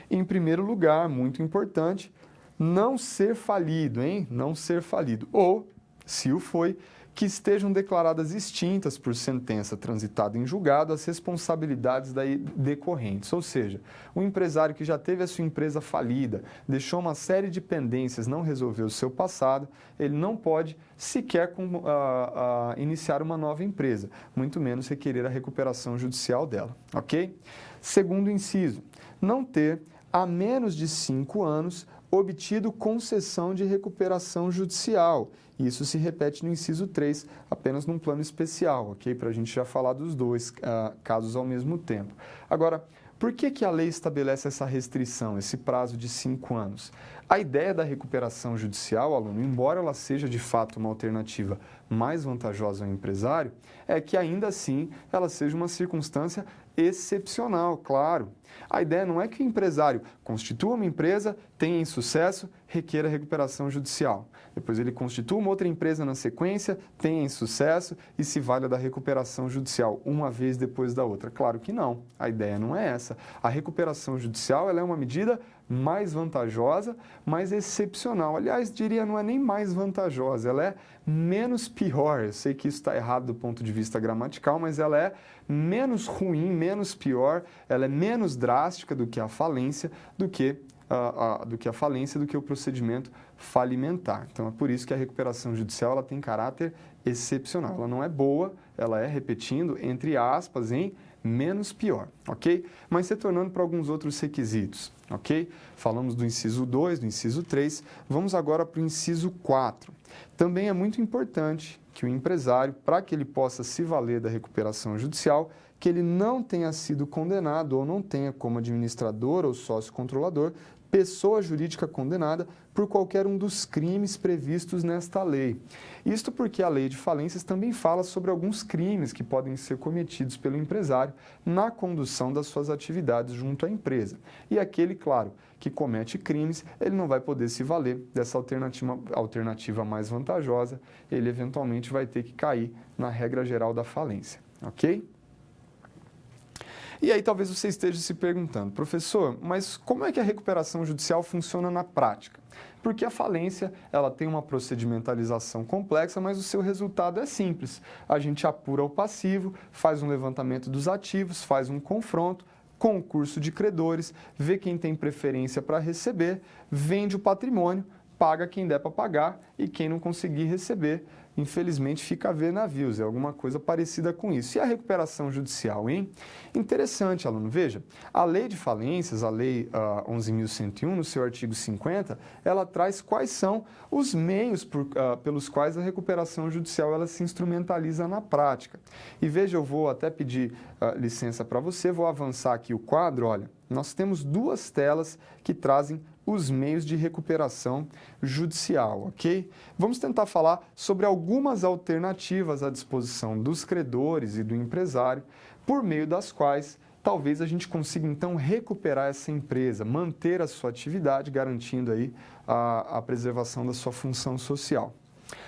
Em primeiro lugar, muito importante, não ser falido, hein? Não ser falido. Ou, se o foi, que estejam declaradas extintas por sentença transitada em julgado as responsabilidades daí decorrentes. Ou seja, o empresário que já teve a sua empresa falida, deixou uma série de pendências, não resolveu o seu passado, ele não pode sequer iniciar uma nova empresa, muito menos requerer a recuperação judicial dela, ok? Segundo inciso, não ter há menos de 5 anos obtido concessão de recuperação judicial. Isso se repete no inciso 3, apenas num plano especial, ok? Para a gente já falar dos dois casos ao mesmo tempo. Agora, por que a lei estabelece essa restrição, esse prazo de 5 anos? A ideia da recuperação judicial, aluno, embora ela seja de fato uma alternativa mais vantajosa ao empresário, é que ainda assim ela seja uma circunstância excepcional, claro. A ideia não é que o empresário constitua uma empresa, tenha insucesso, requeira recuperação judicial. Depois ele constitua uma outra empresa na sequência, tenha insucesso e se valha da recuperação judicial uma vez depois da outra. Claro que não, a ideia não é essa. A recuperação judicial ela é uma medida mais vantajosa, mais excepcional. Aliás, diria, não é nem mais vantajosa, ela é menos pior. Eu sei que isso está errado do ponto de vista gramatical, mas ela é menos ruim, menos pior, ela é menos drástica do que a falência, do que o procedimento falimentar. Então, é por isso que a recuperação judicial ela tem caráter excepcional. Ela não é boa, ela é, repetindo, entre aspas, em menos pior, ok? Mas retornando para alguns outros requisitos, ok? Falamos do inciso 2, do inciso 3, vamos agora para o inciso 4. Também é muito importante que o empresário, para que ele possa se valer da recuperação judicial, que ele não tenha sido condenado ou não tenha como administrador ou sócio controlador pessoa jurídica condenada por qualquer um dos crimes previstos nesta lei. Isto porque a lei de falências também fala sobre alguns crimes que podem ser cometidos pelo empresário na condução das suas atividades junto à empresa. E aquele, claro, que comete crimes, ele não vai poder se valer dessa alternativa mais vantajosa, ele eventualmente vai ter que cair na regra geral da falência, ok? E aí talvez você esteja se perguntando, professor, mas como é que a recuperação judicial funciona na prática? Porque a falência, ela tem uma procedimentalização complexa, mas o seu resultado é simples. A gente apura o passivo, faz um levantamento dos ativos, faz um confronto, concurso de credores, vê quem tem preferência para receber, vende o patrimônio, paga quem der para pagar e quem não conseguir receber, infelizmente, fica a ver navios, é alguma coisa parecida com isso. E a recuperação judicial, hein? Interessante, aluno. Veja, a lei de falências, a lei 11.101, no seu artigo 50, ela traz quais são os meios pelos quais a recuperação judicial ela se instrumentaliza na prática. E veja, eu vou até pedir licença para você, vou avançar aqui o quadro, olha, nós temos duas telas que trazem os meios de recuperação judicial, ok? Vamos tentar falar sobre algumas alternativas à disposição dos credores e do empresário, por meio das quais talvez a gente consiga então recuperar essa empresa, manter a sua atividade, garantindo aí a preservação da sua função social.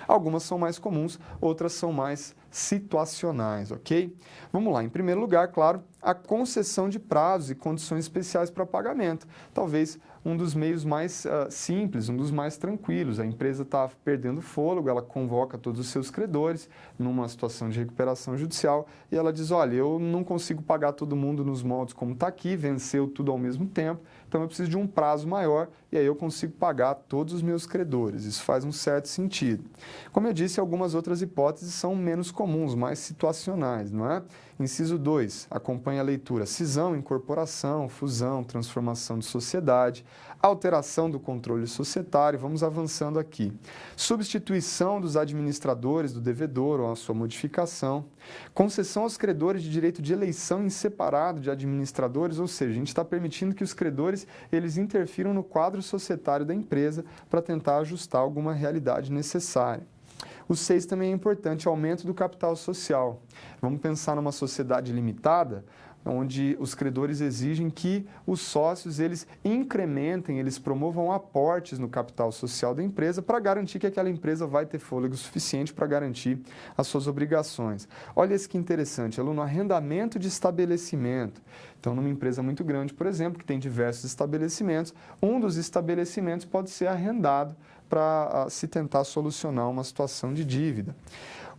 Algumas são mais comuns, outras são mais situacionais, ok? Vamos lá, em primeiro lugar, claro, a concessão de prazos e condições especiais para pagamento. Talvez um dos meios mais simples, um dos mais tranquilos. A empresa está perdendo fôlego, ela convoca todos os seus credores numa situação de recuperação judicial e ela diz, olha, eu não consigo pagar todo mundo nos moldes como está aqui, venceu tudo ao mesmo tempo, então eu preciso de um prazo maior e aí eu consigo pagar todos os meus credores. Isso faz um certo sentido. Como eu disse, algumas outras hipóteses são menos comuns, mais situacionais, não é? Inciso 2, acompanha a leitura. Cisão, incorporação, fusão, transformação de sociedade, alteração do controle societário, vamos avançando aqui. Substituição dos administradores do devedor ou a sua modificação. Concessão aos credores de direito de eleição em separado de administradores, ou seja, a gente está permitindo que os credores eles interfiram no quadro societário da empresa para tentar ajustar alguma realidade necessária. O 6 também é importante, aumento do capital social. Vamos pensar numa sociedade limitada, onde os credores exigem que os sócios eles incrementem, eles promovam aportes no capital social da empresa para garantir que aquela empresa vai ter fôlego suficiente para garantir as suas obrigações. Olha esse que interessante, aluno, arrendamento de estabelecimento. Então, numa empresa muito grande, por exemplo, que tem diversos estabelecimentos, um dos estabelecimentos pode ser arrendado para se tentar solucionar uma situação de dívida.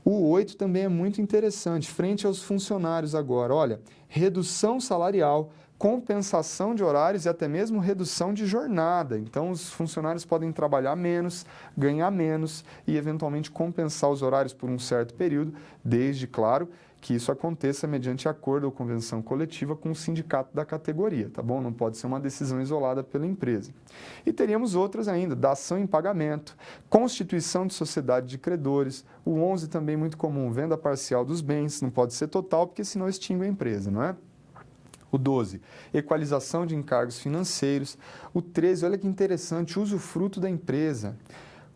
O 8 também é muito interessante, frente aos funcionários agora, olha, redução salarial, compensação de horários e até mesmo redução de jornada. Então, os funcionários podem trabalhar menos, ganhar menos e, eventualmente, compensar os horários por um certo período, desde, claro, que isso aconteça mediante acordo ou convenção coletiva com o sindicato da categoria, tá bom? Não pode ser uma decisão isolada pela empresa. E teríamos outras ainda, dação em pagamento, constituição de sociedade de credores, o 11 também muito comum, venda parcial dos bens, não pode ser total porque senão extingue a empresa, não é? O 12, equalização de encargos financeiros. O 13, olha que interessante, usufruto da empresa.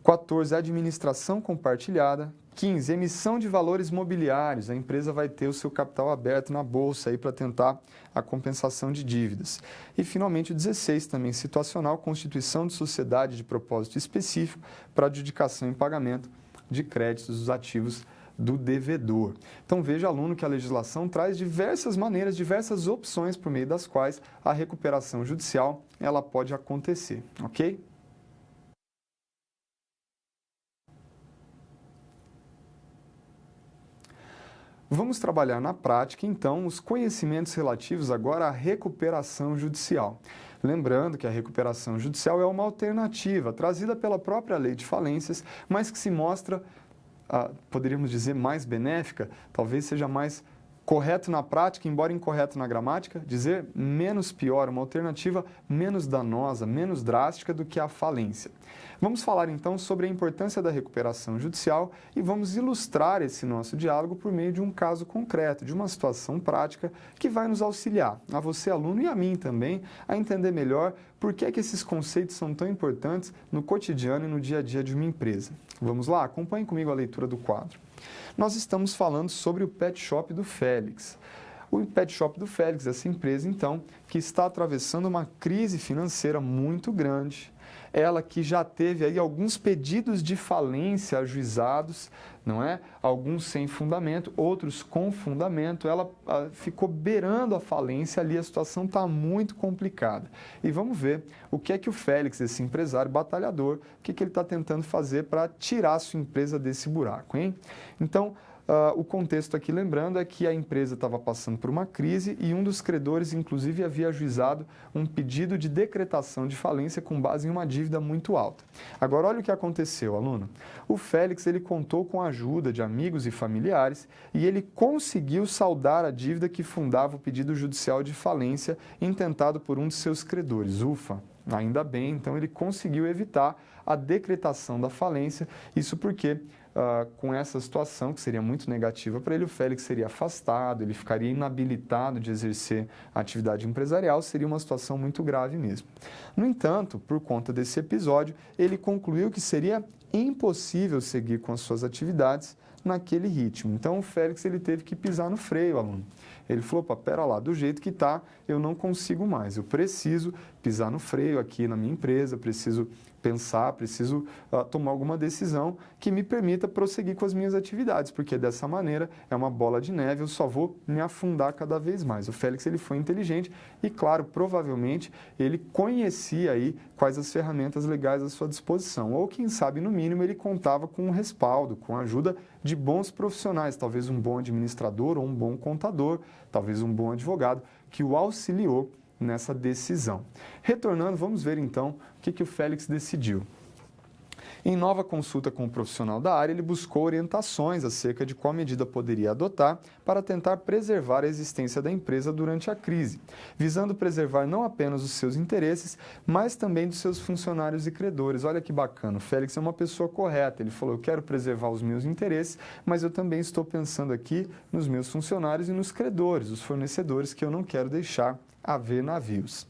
14, administração compartilhada. 15, emissão de valores mobiliários. A empresa vai ter o seu capital aberto na bolsa aí para tentar a compensação de dívidas. E, finalmente, o 16, também situacional, constituição de sociedade de propósito específico para adjudicação em pagamento de créditos dos ativos do devedor. Então, veja, aluno, que a legislação traz diversas maneiras, diversas opções por meio das quais a recuperação judicial ela pode acontecer, ok? Vamos trabalhar na prática, então, os conhecimentos relativos agora à recuperação judicial. Lembrando que a recuperação judicial é uma alternativa trazida pela própria lei de falências, mas que se mostra, poderíamos dizer, mais benéfica, talvez seja mais correto na prática, embora incorreto na gramática, dizer menos pior, uma alternativa menos danosa, menos drástica do que a falência. Vamos falar então sobre a importância da recuperação judicial e vamos ilustrar esse nosso diálogo por meio de um caso concreto, de uma situação prática que vai nos auxiliar, a você aluno e a mim também, a entender melhor por que esses conceitos são tão importantes no cotidiano e no dia a dia de uma empresa. Vamos lá? Acompanhe comigo a leitura do quadro. Nós estamos falando sobre o Pet Shop do Félix. O Pet Shop do Félix, essa empresa, então, que está atravessando uma crise financeira muito grande. Ela que já teve aí alguns pedidos de falência ajuizados, não é? Alguns sem fundamento, outros com fundamento. Ela ficou beirando a falência ali, a situação está muito complicada. E vamos ver o que é que o Félix, esse empresário batalhador, o que é que ele está tentando fazer para tirar a sua empresa desse buraco, hein? Então, o contexto aqui, lembrando, é que a empresa estava passando por uma crise e um dos credores, inclusive, havia ajuizado um pedido de decretação de falência com base em uma dívida muito alta. Agora, olha o que aconteceu, aluno. O Félix, ele contou com a ajuda de amigos e familiares e ele conseguiu saldar a dívida que fundava o pedido judicial de falência intentado por um de seus credores. Ufa! Ainda bem, então ele conseguiu evitar a decretação da falência, isso porque com essa situação, que seria muito negativa para ele, o Félix seria afastado, ele ficaria inabilitado de exercer a atividade empresarial, seria uma situação muito grave mesmo. No entanto, por conta desse episódio, ele concluiu que seria impossível seguir com as suas atividades naquele ritmo. Então, o Félix ele teve que pisar no freio, aluno. Ele falou, pera lá, do jeito que está, eu não consigo mais, eu preciso pisar no freio aqui na minha empresa, preciso pensar, preciso tomar alguma decisão que me permita prosseguir com as minhas atividades, porque dessa maneira é uma bola de neve, eu só vou me afundar cada vez mais. O Félix ele foi inteligente e, claro, provavelmente ele conhecia aí quais as ferramentas legais à sua disposição, ou quem sabe, no mínimo, ele contava com um respaldo, com a ajuda de bons profissionais, talvez um bom administrador ou um bom contador, talvez um bom advogado, que o auxiliou nessa decisão. Retornando, vamos ver então o que o Félix decidiu. Em nova consulta com o profissional da área, ele buscou orientações acerca de qual medida poderia adotar para tentar preservar a existência da empresa durante a crise, visando preservar não apenas os seus interesses, mas também dos seus funcionários e credores. Olha que bacana, o Félix é uma pessoa correta, ele falou, eu quero preservar os meus interesses, mas eu também estou pensando aqui nos meus funcionários e nos credores, os fornecedores que eu não quero deixar haver navios.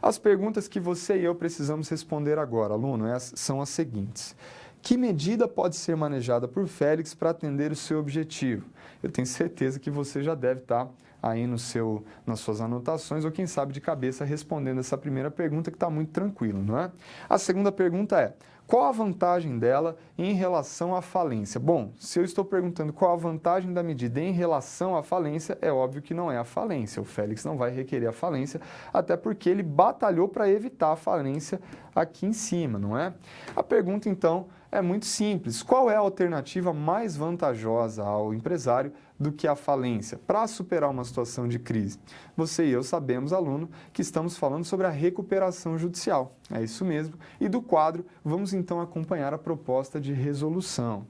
As perguntas que você e eu precisamos responder agora, aluno, são as seguintes. Que medida pode ser manejada por Félix para atender o seu objetivo? Eu tenho certeza que você já deve estar aí nas suas anotações ou quem sabe de cabeça respondendo essa primeira pergunta que está muito tranquilo, não é? A segunda pergunta é, qual a vantagem dela em relação à falência? Bom, se eu estou perguntando qual a vantagem da medida em relação à falência, é óbvio que não é a falência. O Félix não vai requerer a falência, até porque ele batalhou para evitar a falência aqui em cima, não é? A pergunta, então, é muito simples. Qual é a alternativa mais vantajosa ao empresário do que a falência para superar uma situação de crise? Você e eu sabemos, aluno, que estamos falando sobre a recuperação judicial. É isso mesmo. E do quadro, vamos então acompanhar a proposta de resolução.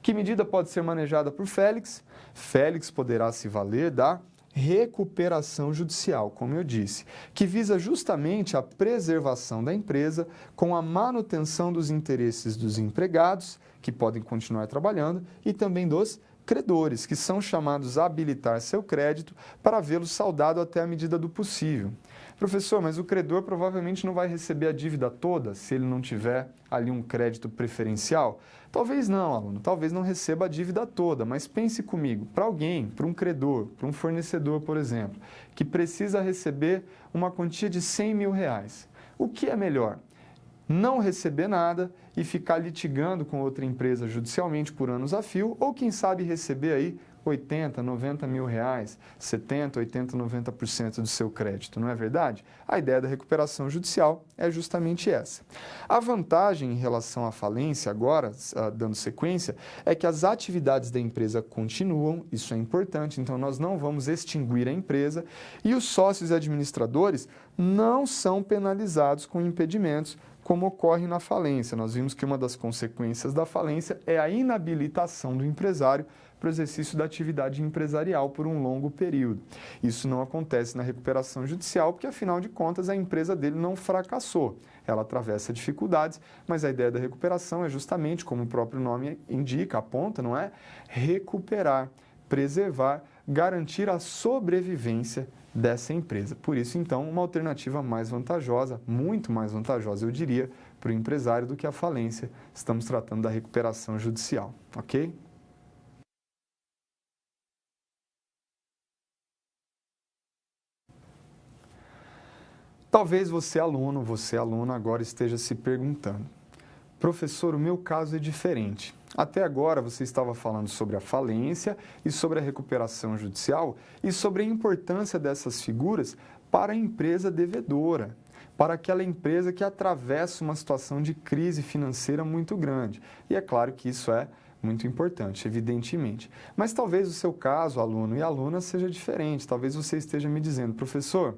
Que medida pode ser manejada por Félix? Félix poderá se valer da recuperação judicial, como eu disse, que visa justamente a preservação da empresa com a manutenção dos interesses dos empregados, que podem continuar trabalhando, e também dos credores, que são chamados a habilitar seu crédito para vê-lo saldado até a medida do possível. Professor, mas o credor provavelmente não vai receber a dívida toda se ele não tiver ali um crédito preferencial? Talvez não, aluno, talvez não receba a dívida toda, mas pense comigo, para alguém, para um credor, para um fornecedor, por exemplo, que precisa receber uma quantia de R$ 100.000, o que é melhor? Não receber nada e ficar litigando com outra empresa judicialmente por anos a fio, ou quem sabe receber aí 80, 90 mil reais, 70, 80, 90% do seu crédito, não é verdade? A ideia da recuperação judicial é justamente essa. A vantagem em relação à falência, agora, dando sequência, é que as atividades da empresa continuam, isso é importante, então nós não vamos extinguir a empresa, e os sócios e administradores não são penalizados com impedimentos, como ocorre na falência. Nós vimos que uma das consequências da falência é a inabilitação do empresário para o exercício da atividade empresarial por um longo período. Isso não acontece na recuperação judicial, porque, afinal de contas, a empresa dele não fracassou. Ela atravessa dificuldades, mas a ideia da recuperação é justamente, como o próprio nome indica, aponta, não é? Recuperar, preservar, garantir a sobrevivência dessa empresa. Por isso, então, uma alternativa mais vantajosa, muito mais vantajosa, eu diria, para o empresário do que a falência. Estamos tratando da recuperação judicial, ok? Talvez você, aluna, agora esteja se perguntando: professor, o meu caso é diferente. Até agora você estava falando sobre a falência e sobre a recuperação judicial e sobre a importância dessas figuras para a empresa devedora, para aquela empresa que atravessa uma situação de crise financeira muito grande. E é claro que isso é muito importante, evidentemente. Mas talvez o seu caso, aluno e aluna, seja diferente. Talvez você esteja me dizendo: professor,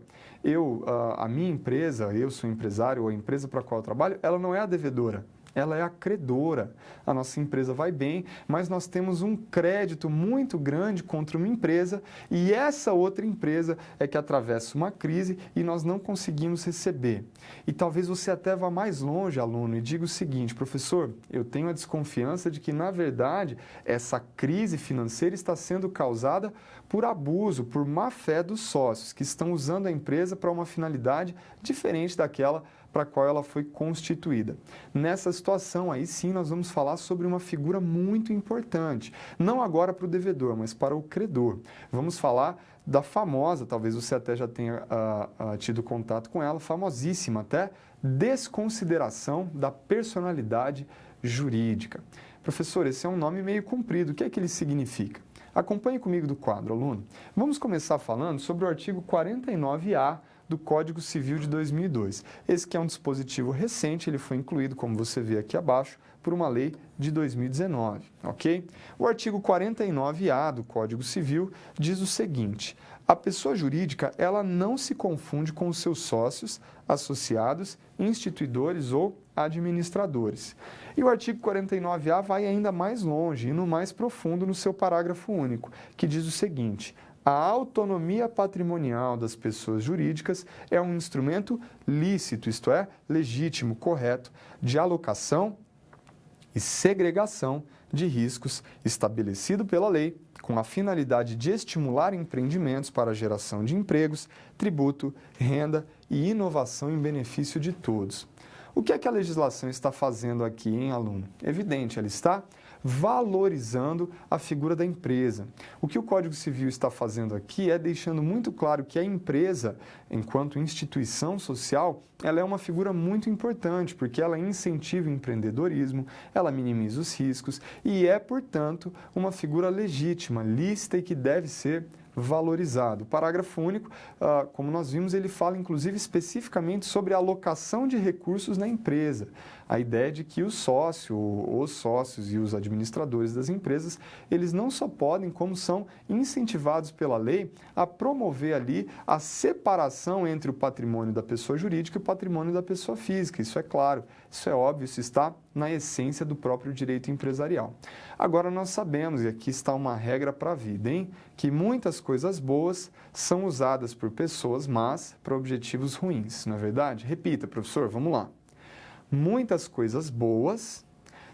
a minha empresa, eu sou empresário, ou a empresa para a qual eu trabalho, ela não é a devedora. Ela é a credora. A nossa empresa vai bem, mas nós temos um crédito muito grande contra uma empresa e essa outra empresa é que atravessa uma crise e nós não conseguimos receber. E talvez você até vá mais longe, aluno, e diga o seguinte: professor, eu tenho a desconfiança de que, na verdade, essa crise financeira está sendo causada por abuso, por má-fé dos sócios, que estão usando a empresa para uma finalidade diferente daquela para a qual ela foi constituída. Nessa situação, aí sim, nós vamos falar sobre uma figura muito importante, não agora para o devedor, mas para o credor. Vamos falar da famosa, talvez você até já tenha tido contato com ela, famosíssima até, desconsideração da personalidade jurídica. Professor, esse é um nome meio comprido, o que é que ele significa? Acompanhe comigo do quadro, aluno. Vamos começar falando sobre o artigo 49A do Código Civil de 2002. Esse que é um dispositivo recente, ele foi incluído, como você vê aqui abaixo, por uma lei de 2019, ok? O artigo 49A do Código Civil diz o seguinte: a pessoa jurídica, ela não se confunde com os seus sócios, associados, instituidores ou administradores. E o artigo 49A vai ainda mais longe, indo mais profundo no seu parágrafo único, que diz o seguinte: a autonomia patrimonial das pessoas jurídicas é um instrumento lícito, isto é, legítimo, correto, de alocação e segregação de riscos estabelecido pela lei, com a finalidade de estimular empreendimentos para a geração de empregos, tributo, renda e inovação em benefício de todos. O que é que a legislação está fazendo aqui, hein, aluno? Evidente, ela está valorizando a figura da empresa. O que o Código Civil está fazendo aqui é deixando muito claro que a empresa, enquanto instituição social, ela é uma figura muito importante, porque ela incentiva o empreendedorismo, ela minimiza os riscos e é, portanto, uma figura legítima, lícita e que deve ser valorizado. O parágrafo único, como nós vimos, ele fala inclusive especificamente sobre a alocação de recursos na empresa. A ideia de que o sócio, os sócios e os administradores das empresas, eles não só podem, como são incentivados pela lei a promover ali a separação entre o patrimônio da pessoa jurídica e o patrimônio da pessoa física. Isso é claro, isso é óbvio, isso está na essência do próprio direito empresarial. Agora nós sabemos, e aqui está uma regra para a vida, hein, que muitas coisas boas são usadas por pessoas más para objetivos ruins, não é verdade? Repita, professor, vamos lá. Muitas coisas boas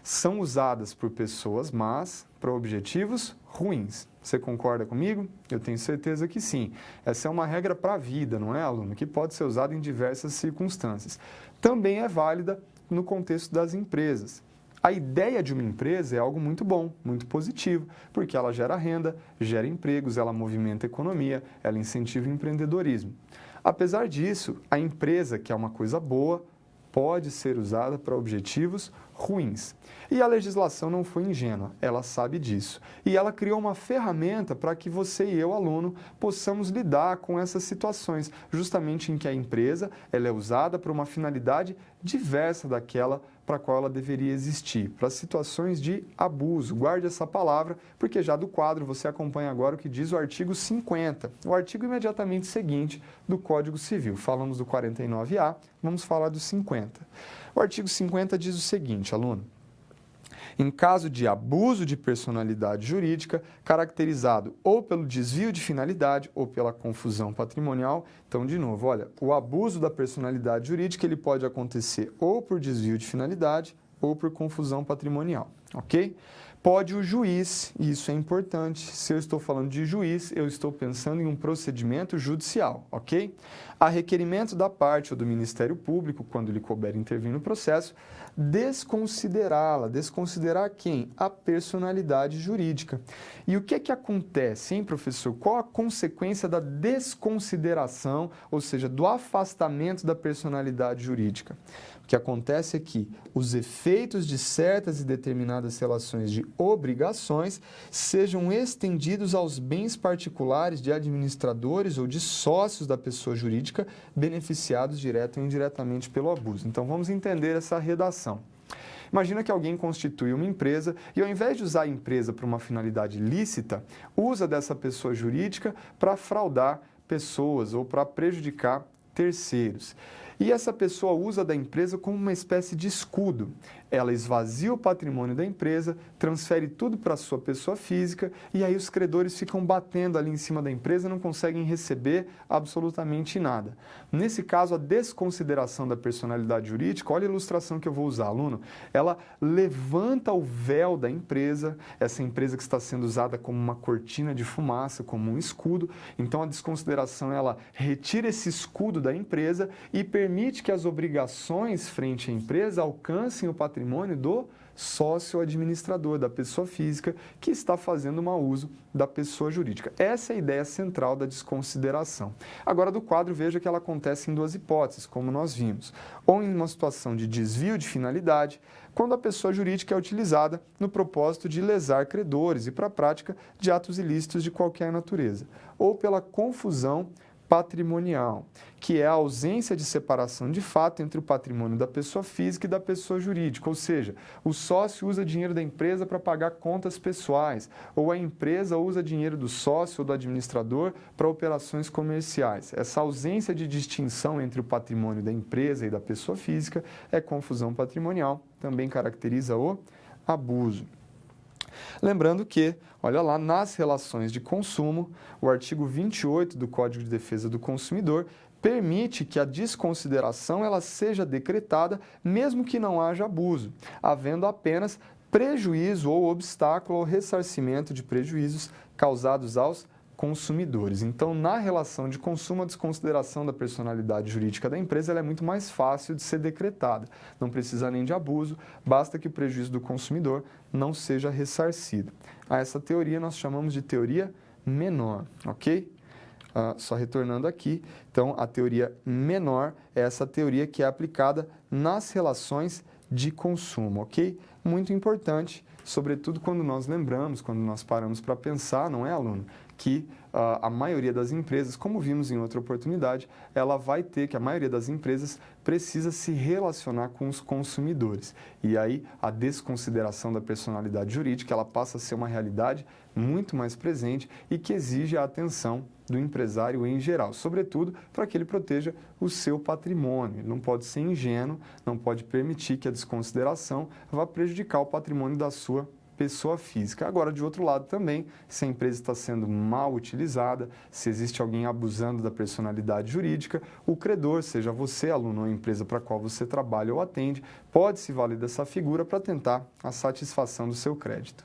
são usadas por pessoas más para objetivos ruins. Você concorda comigo? Eu tenho certeza que sim. Essa é uma regra para a vida, não é, aluno? Que pode ser usada em diversas circunstâncias. Também é válida no contexto das empresas. A ideia de uma empresa é algo muito bom, muito positivo, porque ela gera renda, gera empregos, ela movimenta a economia, ela incentiva o empreendedorismo. Apesar disso, a empresa, que é uma coisa boa, pode ser usada para objetivos ruins. E a legislação não foi ingênua, ela sabe disso. E ela criou uma ferramenta para que você e eu, aluno, possamos lidar com essas situações, justamente em que a empresa ela é usada para uma finalidade diversa daquela para a qual ela deveria existir, para situações de abuso. Guarde essa palavra, porque já do quadro você acompanha agora o que diz o artigo 50, o artigo imediatamente seguinte do Código Civil. Falamos do 49A, vamos falar do 50. O artigo 50 diz o seguinte, aluno: em caso de abuso de personalidade jurídica, caracterizado ou pelo desvio de finalidade ou pela confusão patrimonial. Então, de novo, olha, o abuso da personalidade jurídica ele pode acontecer ou por desvio de finalidade ou por confusão patrimonial, ok? Pode o juiz, e isso é importante, se eu estou falando de juiz, eu estou pensando em um procedimento judicial, ok? A requerimento da parte ou do Ministério Público, quando lhe couber intervir no processo, desconsiderá-la. Desconsiderar quem? A personalidade jurídica. E o que acontece, hein, professor? Qual a consequência da desconsideração, ou seja, do afastamento da personalidade jurídica? O que acontece é que os efeitos de certas e determinadas relações de obrigações sejam estendidos aos bens particulares de administradores ou de sócios da pessoa jurídica beneficiados direta ou indiretamente pelo abuso. Então, vamos entender essa redação. Imagina que alguém constitui uma empresa e, ao invés de usar a empresa para uma finalidade lícita, usa dessa pessoa jurídica para fraudar pessoas ou para prejudicar terceiros. E essa pessoa usa da empresa como uma espécie de escudo. Ela esvazia o patrimônio da empresa, transfere tudo para a sua pessoa física e aí os credores ficam batendo ali em cima da empresa e não conseguem receber absolutamente nada. Nesse caso, a desconsideração da personalidade jurídica, olha a ilustração que eu vou usar, aluno, ela levanta o véu da empresa, essa empresa que está sendo usada como uma cortina de fumaça, como um escudo. Então, a desconsideração, ela retira esse escudo da empresa e permite que as obrigações frente à empresa alcancem o patrimônio do sócio administrador, da pessoa física que está fazendo mau uso da pessoa jurídica. Essa é a ideia central da desconsideração. Agora, do quadro, veja que ela acontece em duas hipóteses, como nós vimos. Ou em uma situação de desvio de finalidade, quando a pessoa jurídica é utilizada no propósito de lesar credores e para a prática de atos ilícitos de qualquer natureza. Ou pela confusão patrimonial, que é a ausência de separação de fato entre o patrimônio da pessoa física e da pessoa jurídica, ou seja, o sócio usa dinheiro da empresa para pagar contas pessoais, ou a empresa usa dinheiro do sócio ou do administrador para operações comerciais. Essa ausência de distinção entre o patrimônio da empresa e da pessoa física é confusão patrimonial, também caracteriza o abuso. Lembrando que, olha lá, nas relações de consumo, o artigo 28 do Código de Defesa do Consumidor permite que a desconsideração ela seja decretada mesmo que não haja abuso, havendo apenas prejuízo ou obstáculo ao ressarcimento de prejuízos causados aos consumidores. Então, na relação de consumo, a desconsideração da personalidade jurídica da empresa ela é muito mais fácil de ser decretada. Não precisa nem de abuso, basta que o prejuízo do consumidor não seja ressarcido. A essa teoria nós chamamos de teoria menor, ok? Só retornando aqui, então a teoria menor é essa teoria que é aplicada nas relações de consumo, ok? Muito importante, sobretudo quando nós lembramos, quando nós paramos para pensar, não é, aluno? Que a maioria das empresas, como vimos em outra oportunidade, ela vai ter que a maioria das empresas precisa se relacionar com os consumidores. E aí a desconsideração da personalidade jurídica, ela passa a ser uma realidade muito mais presente e que exige a atenção do empresário em geral, sobretudo para que ele proteja o seu patrimônio. Ele não pode ser ingênuo, não pode permitir que a desconsideração vá prejudicar o patrimônio da sua pessoa física. Agora, de outro lado também, se a empresa está sendo mal utilizada, se existe alguém abusando da personalidade jurídica, o credor, seja você, aluno ou a empresa para a qual você trabalha ou atende, pode se valer dessa figura para tentar a satisfação do seu crédito.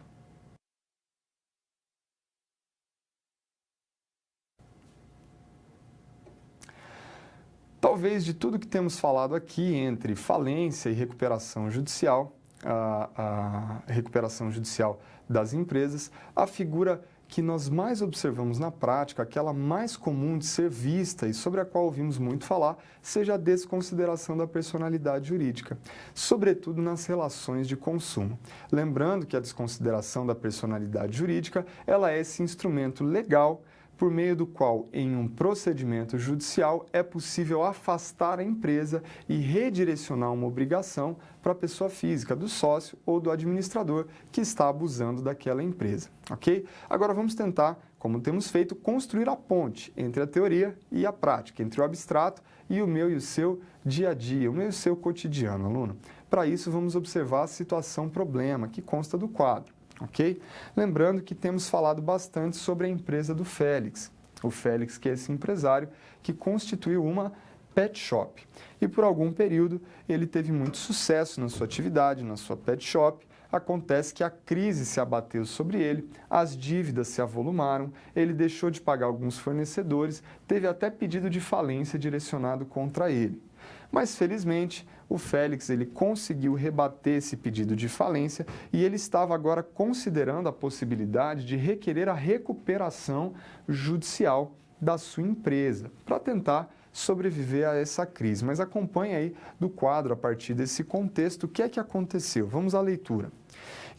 Talvez de tudo que temos falado aqui entre falência e recuperação judicial, a recuperação judicial das empresas, a figura que nós mais observamos na prática, aquela mais comum de ser vista e sobre a qual ouvimos muito falar, seja a desconsideração da personalidade jurídica, sobretudo nas relações de consumo. Lembrando que a desconsideração da personalidade jurídica, ela é esse instrumento legal por meio do qual, em um procedimento judicial, é possível afastar a empresa e redirecionar uma obrigação para a pessoa física, do sócio ou do administrador que está abusando daquela empresa, ok? Agora vamos tentar, como temos feito, construir a ponte entre a teoria e a prática, entre o abstrato e o meu e o seu dia a dia, o meu e o seu cotidiano, aluno. Para isso, vamos observar a situação-problema que consta do quadro. Ok? Lembrando que temos falado bastante sobre a empresa do Félix. O Félix, que é esse empresário que constituiu uma pet shop. E por algum período ele teve muito sucesso na sua atividade, na sua pet shop. Acontece que a crise se abateu sobre ele, as dívidas se avolumaram, ele deixou de pagar alguns fornecedores, teve até pedido de falência direcionado contra ele. Mas, felizmente, o Félix ele conseguiu rebater esse pedido de falência e ele estava agora considerando a possibilidade de requerer a recuperação judicial da sua empresa para tentar sobreviver a essa crise. Mas acompanhe aí do quadro, a partir desse contexto, o que é que aconteceu. Vamos à leitura.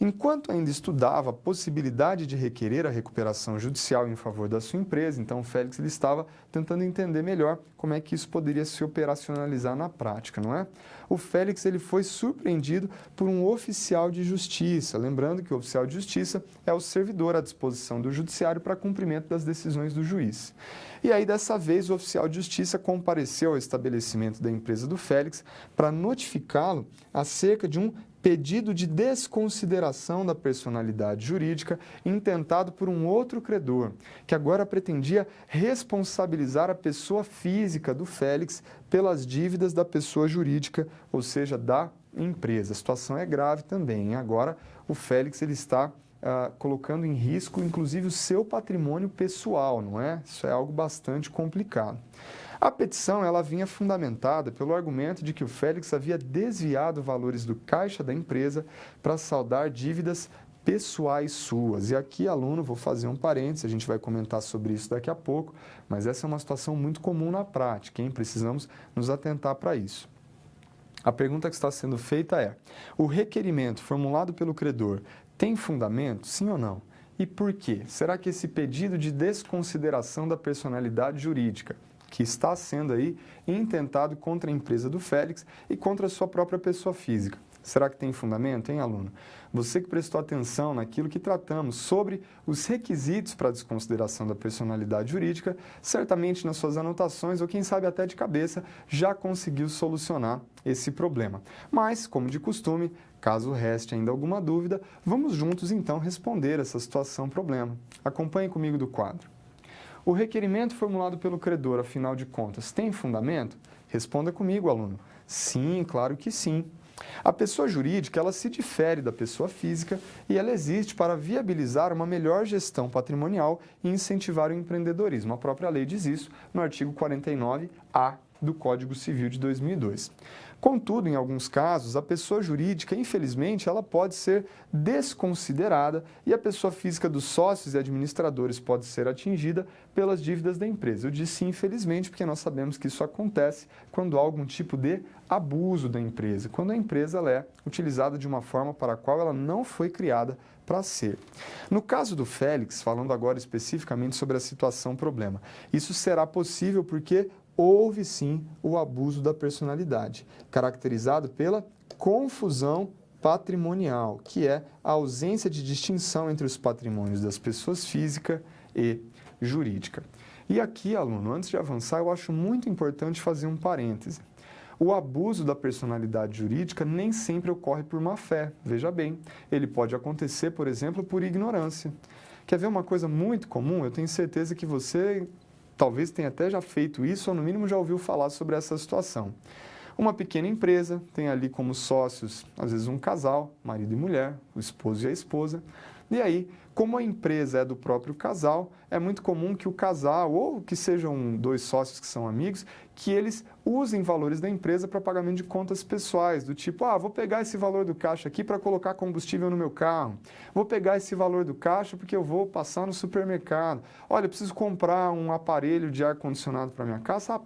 Enquanto ainda estudava a possibilidade de requerer a recuperação judicial em favor da sua empresa, então o Félix ele estava tentando entender melhor como é que isso poderia se operacionalizar na prática, não é? O Félix ele foi surpreendido por um oficial de justiça, lembrando que o oficial de justiça é o servidor à disposição do judiciário para cumprimento das decisões do juiz. E aí, dessa vez, o oficial de justiça compareceu ao estabelecimento da empresa do Félix para notificá-lo acerca de um pedido de desconsideração da personalidade jurídica intentado por um outro credor, que agora pretendia responsabilizar a pessoa física do Félix pelas dívidas da pessoa jurídica, ou seja, da empresa. A situação é grave também. Agora, o Félix ele está colocando em risco, inclusive, o seu patrimônio pessoal, não é? Isso é algo bastante complicado. A petição ela vinha fundamentada pelo argumento de que o Félix havia desviado valores do caixa da empresa para saldar dívidas pessoais suas. E aqui, aluno, vou fazer um parênteses, a gente vai comentar sobre isso daqui a pouco, mas essa é uma situação muito comum na prática, hein? Precisamos nos atentar para isso. A pergunta que está sendo feita é: o requerimento formulado pelo credor tem fundamento, sim ou não? E por quê? Será que esse pedido de desconsideração da personalidade jurídica, que está sendo aí intentado contra a empresa do Félix e contra a sua própria pessoa física, será que tem fundamento, hein, aluno? Você que prestou atenção naquilo que tratamos sobre os requisitos para a desconsideração da personalidade jurídica, certamente nas suas anotações, ou quem sabe até de cabeça, já conseguiu solucionar esse problema. Mas, como de costume, caso reste ainda alguma dúvida, vamos juntos então responder essa situação-problema. Acompanhe comigo do quadro. O requerimento formulado pelo credor, afinal de contas, tem fundamento? Responda comigo, aluno. Sim, claro que sim. A pessoa jurídica, ela se difere da pessoa física e ela existe para viabilizar uma melhor gestão patrimonial e incentivar o empreendedorismo. A própria lei diz isso no artigo 49A do Código Civil de 2002. Contudo, em alguns casos, a pessoa jurídica, infelizmente, ela pode ser desconsiderada e a pessoa física dos sócios e administradores pode ser atingida pelas dívidas da empresa. Eu disse infelizmente porque nós sabemos que isso acontece quando há algum tipo de abuso da empresa, quando a empresa ela é utilizada de uma forma para a qual ela não foi criada para ser. No caso do Félix, falando agora especificamente sobre a situação-problema, isso será possível porque houve sim o abuso da personalidade, caracterizado pela confusão patrimonial, que é a ausência de distinção entre os patrimônios das pessoas física e jurídica. E aqui, aluno, antes de avançar, eu acho muito importante fazer um parêntese. O abuso da personalidade jurídica nem sempre ocorre por má fé. Veja bem, ele pode acontecer, por exemplo, por ignorância. Quer ver uma coisa muito comum? Eu tenho certeza que você talvez tenha até já feito isso, ou no mínimo já ouviu falar sobre essa situação. Uma pequena empresa tem ali como sócios, às vezes um casal, marido e mulher, o esposo e a esposa, e aí Como a empresa é do próprio casal, é muito comum que o casal, ou que sejam dois sócios que são amigos, que eles usem valores da empresa para pagamento de contas pessoais, do tipo, vou pegar esse valor do caixa aqui para colocar combustível no meu carro, vou pegar esse valor do caixa porque eu vou passar no supermercado, olha, eu preciso comprar um aparelho de ar-condicionado para minha casa,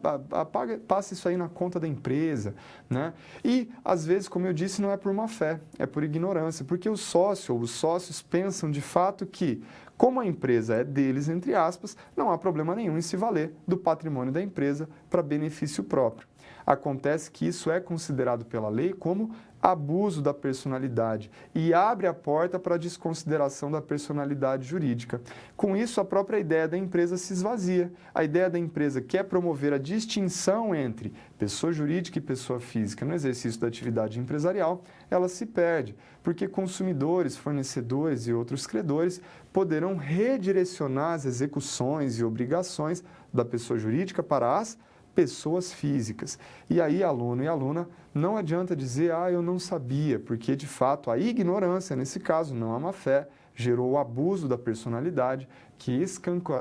passa isso aí na conta da empresa, né? E, às vezes, como eu disse, não é por má fé, é por ignorância, porque o sócio ou os sócios pensam de fato que, como a empresa é deles, entre aspas, não há problema nenhum em se valer do patrimônio da empresa para benefício próprio. Acontece que isso é considerado pela lei como abuso da personalidade e abre a porta para a desconsideração da personalidade jurídica. Com isso, a própria ideia da empresa se esvazia. A ideia da empresa quer promover a distinção entre pessoa jurídica e pessoa física no exercício da atividade empresarial, ela se perde, porque consumidores, fornecedores e outros credores poderão redirecionar as execuções e obrigações da pessoa jurídica para as pessoas físicas. E aí, aluno e aluna, não adianta dizer, eu não sabia, porque de fato a ignorância, nesse caso, não a má-fé, gerou o abuso da personalidade que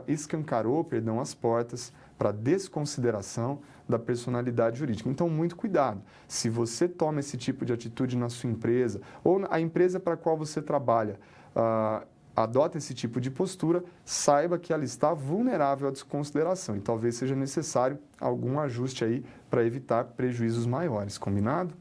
escancarou, as portas para a desconsideração da personalidade jurídica. Então, muito cuidado. Se você toma esse tipo de atitude na sua empresa, ou a empresa para a qual você trabalha, adota esse tipo de postura, saiba que ela está vulnerável à desconsideração e talvez seja necessário algum ajuste aí para evitar prejuízos maiores, combinado?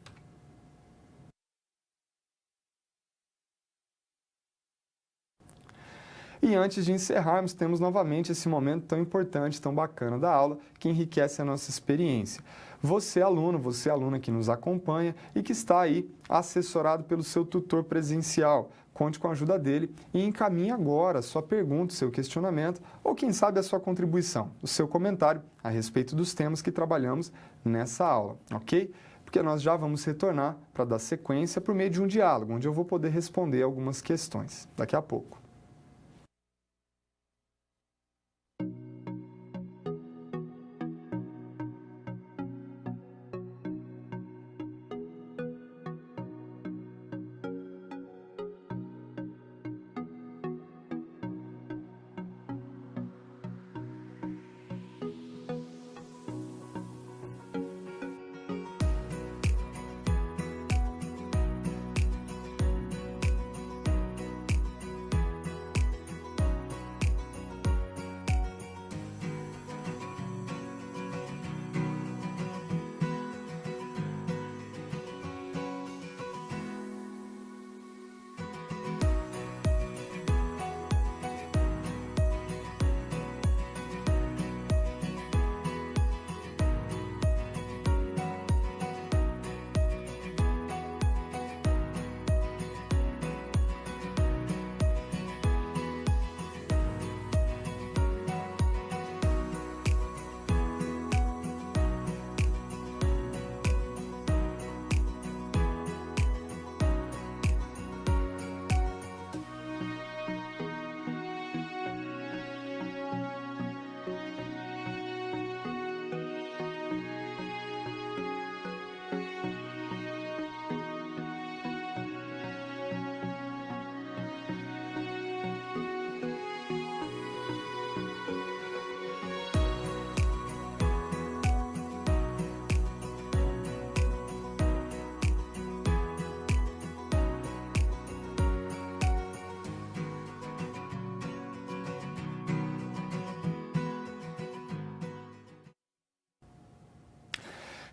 E antes de encerrarmos, temos novamente esse momento tão importante, tão bacana da aula, que enriquece a nossa experiência. Você, aluno, você, aluna que nos acompanha e que está aí assessorado pelo seu tutor presencial, conte com a ajuda dele e encaminhe agora a sua pergunta, o seu questionamento ou, quem sabe, a sua contribuição, o seu comentário a respeito dos temas que trabalhamos nessa aula, ok? Porque nós já vamos retornar para dar sequência por meio de um diálogo, onde eu vou poder responder algumas questões daqui a pouco.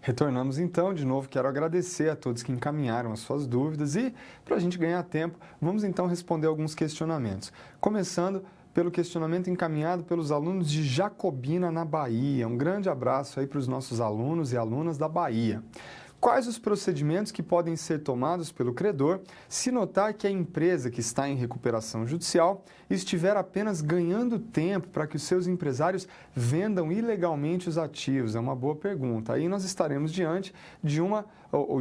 Retornamos então, de novo quero agradecer a todos que encaminharam as suas dúvidas e, para a gente ganhar tempo, vamos então responder alguns questionamentos. Começando pelo questionamento encaminhado pelos alunos de Jacobina, na Bahia. Um grande abraço aí para os nossos alunos e alunas da Bahia. Quais os procedimentos que podem ser tomados pelo credor se notar que a empresa que está em recuperação judicial estiver apenas ganhando tempo para que os seus empresários vendam ilegalmente os ativos? É uma boa pergunta. Aí nós estaremos diante de